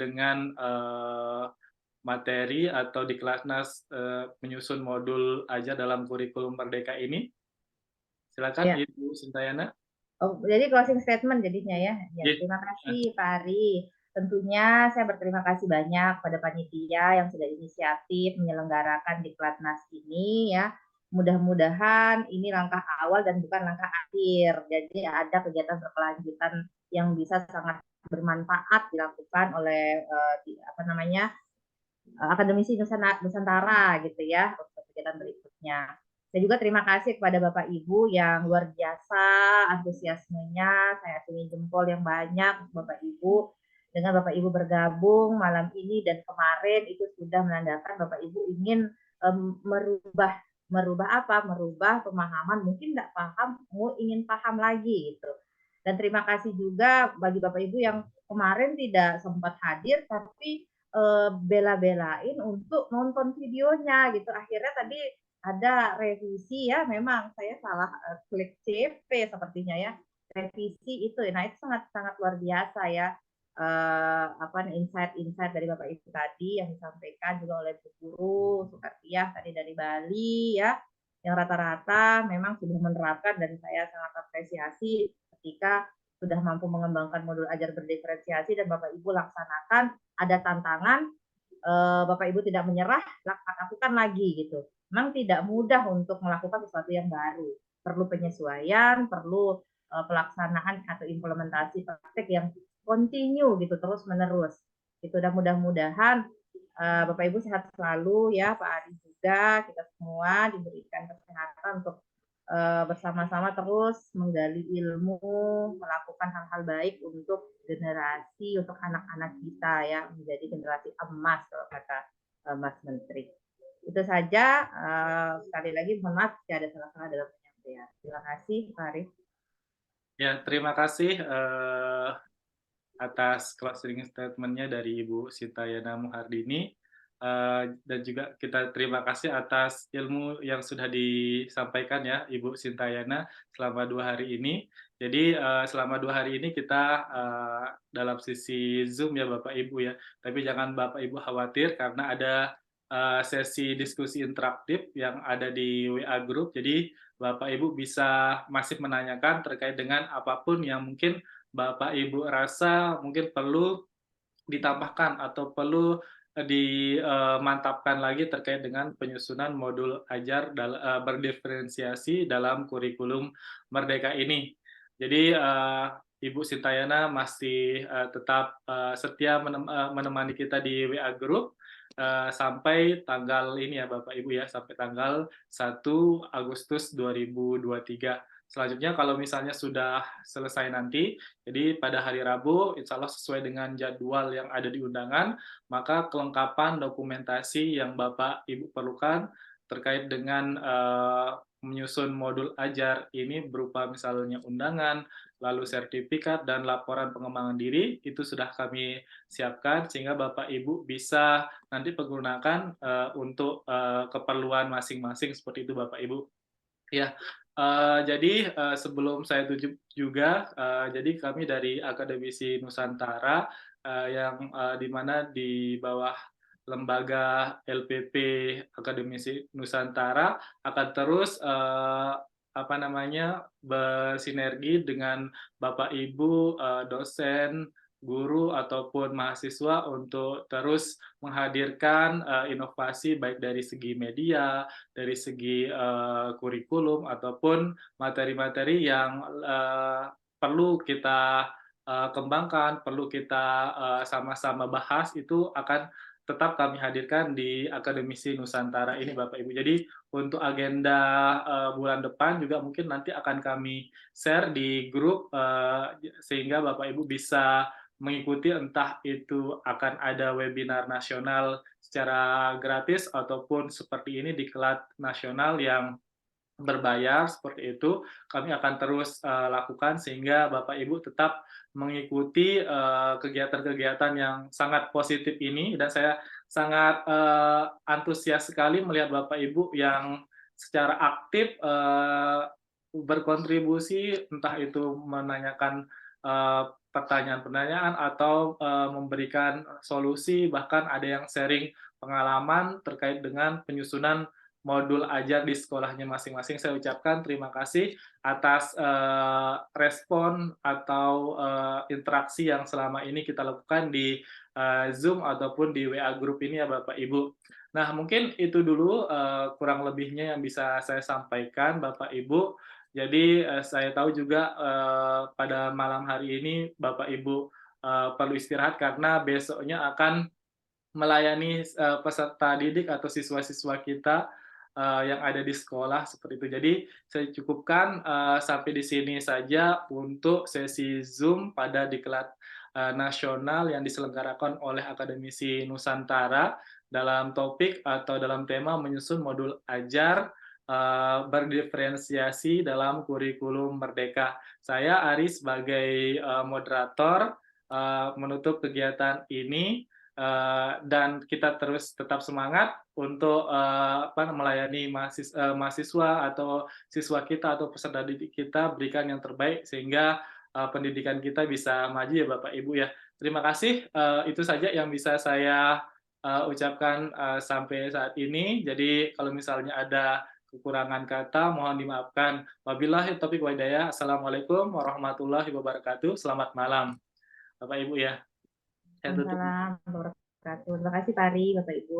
dengan materi atau di Kelasnas menyusun modul ajar dalam kurikulum Merdeka ini. Silakan Ya. Ibu Sintayana. Oh, jadi closing statement jadinya ya. Ya, Yes. terima kasih Pak Ari. Tentunya saya berterima kasih banyak pada panitia yang sudah inisiatif menyelenggarakan di Kelasnas ini ya. Mudah-mudahan ini langkah awal dan bukan langkah akhir. Jadi ada kegiatan berkelanjutan yang bisa sangat bermanfaat dilakukan oleh apa namanya akademisi Nusantara gitu ya untuk kegiatan berikutnya. Saya juga terima kasih kepada Bapak Ibu yang luar biasa antusiasmenya. Saya acungi jempol yang banyak Bapak Ibu. Dengan Bapak Ibu bergabung malam ini dan kemarin itu sudah menandakan Bapak Ibu ingin merubah apa? Merubah pemahaman. Mungkin nggak paham, mau ingin paham lagi gitu. Dan terima kasih juga bagi Bapak Ibu yang kemarin tidak sempat hadir tapi bela-belain untuk nonton videonya gitu. Akhirnya tadi ada revisi ya, memang saya salah klik CP sepertinya ya, revisi itu. Nah, itu sangat luar biasa ya. Apa insight dari Bapak Ibu tadi yang disampaikan juga oleh Bu Guru Sukartiah tadi dari Bali ya, yang rata-rata memang sudah menerapkan dan saya sangat apresiasi ketika sudah mampu mengembangkan modul ajar berdiferensiasi dan Bapak Ibu laksanakan. Ada tantangan, Bapak Ibu tidak menyerah, lakukan lagi gitu. Memang tidak mudah untuk melakukan sesuatu yang baru, perlu penyesuaian, perlu pelaksanaan atau implementasi praktek yang continue gitu, terus menerus. Itu dan mudah-mudahan Bapak Ibu sehat selalu ya, Pak Ari juga, kita semua diberikan kesehatan untuk bersama-sama terus menggali ilmu, melakukan hal-hal baik untuk generasi, untuk anak-anak kita ya, menjadi generasi emas kalau kata Mas Menteri. Itu saja, sekali lagi mohon maaf jika ada salah-salah dalam penyampaian. Terima kasih Pak Arif. Ya, terima kasih atas closing statement-nya dari Ibu Sintayana Muhardini. dan juga kita terima kasih atas ilmu yang sudah disampaikan ya Ibu Sintayana selama 2 hari ini. Jadi selama 2 hari ini kita dalam sisi Zoom ya Bapak Ibu ya, tapi jangan Bapak Ibu khawatir karena ada sesi diskusi interaktif yang ada di WA Group. Jadi Bapak Ibu bisa masih menanyakan terkait dengan apapun yang mungkin Bapak Ibu rasa mungkin perlu ditambahkan atau perlu dimantapkan lagi terkait dengan penyusunan modul ajar berdiferensiasi dalam kurikulum Merdeka ini. Jadi Ibu Sintayana masih tetap setia menemani kita di WA Group sampai tanggal ini ya Bapak Ibu ya, sampai tanggal 1 Agustus 2023. Selanjutnya kalau misalnya sudah selesai nanti, jadi pada hari Rabu, insya Allah sesuai dengan jadwal yang ada di undangan, maka kelengkapan dokumentasi yang Bapak Ibu perlukan terkait dengan menyusun modul ajar ini berupa misalnya undangan, lalu sertifikat, dan laporan pengembangan diri, itu sudah kami siapkan sehingga Bapak Ibu bisa nanti pergunakan untuk keperluan masing-masing seperti itu Bapak Ibu. Ya, jadi sebelum saya tutup juga, jadi kami dari Akademisi Nusantara yang di mana di bawah lembaga LPP Akademisi Nusantara akan terus apa namanya bersinergi dengan Bapak Ibu dosen, guru ataupun mahasiswa untuk terus menghadirkan inovasi baik dari segi media, dari segi kurikulum ataupun materi-materi yang perlu kita kembangkan, perlu kita sama-sama bahas itu akan tetap kami hadirkan di Akademisi Nusantara ini Bapak Ibu. Jadi untuk agenda bulan depan juga mungkin nanti akan kami share di grup sehingga Bapak Ibu bisa mengikuti entah itu akan ada webinar nasional secara gratis ataupun seperti ini diklat nasional yang berbayar seperti itu kami akan terus lakukan sehingga Bapak Ibu tetap mengikuti kegiatan-kegiatan yang sangat positif ini dan saya sangat antusias sekali melihat Bapak Ibu yang secara aktif berkontribusi entah itu menanyakan pertanyaan-pertanyaan atau memberikan solusi bahkan ada yang sharing pengalaman terkait dengan penyusunan modul ajar di sekolahnya masing-masing. Saya ucapkan terima kasih atas respon atau interaksi yang selama ini kita lakukan di Zoom ataupun di WA Group ini ya Bapak Ibu. Nah, mungkin itu dulu kurang lebihnya yang bisa saya sampaikan Bapak Ibu. Jadi saya tahu juga pada malam hari ini Bapak Ibu perlu istirahat karena besoknya akan melayani peserta didik atau siswa-siswa kita yang ada di sekolah seperti itu. Jadi saya cukupkan sampai di sini saja untuk sesi Zoom pada diklat nasional yang diselenggarakan oleh Akademisi Nusantara dalam topik atau dalam tema menyusun modul ajar berdiferensiasi dalam kurikulum Merdeka. Saya Ari sebagai moderator menutup kegiatan ini. Dan kita terus tetap semangat untuk melayani mahasiswa atau siswa kita atau peserta didik kita berikan yang terbaik sehingga pendidikan kita bisa maju ya Bapak Ibu ya. Terima kasih, itu saja yang bisa saya ucapkan sampai saat ini. Jadi kalau misalnya ada kekurangan kata mohon dimaafkan. Wabillahi taufiq wal hidayah. Assalamualaikum warahmatullahi wabarakatuh. Selamat malam Bapak Ibu ya. Saya tutup. Waalaikumsalam warahmatullahi wabarakatuh. Terima kasih Pak Ari, Bapak Ibu.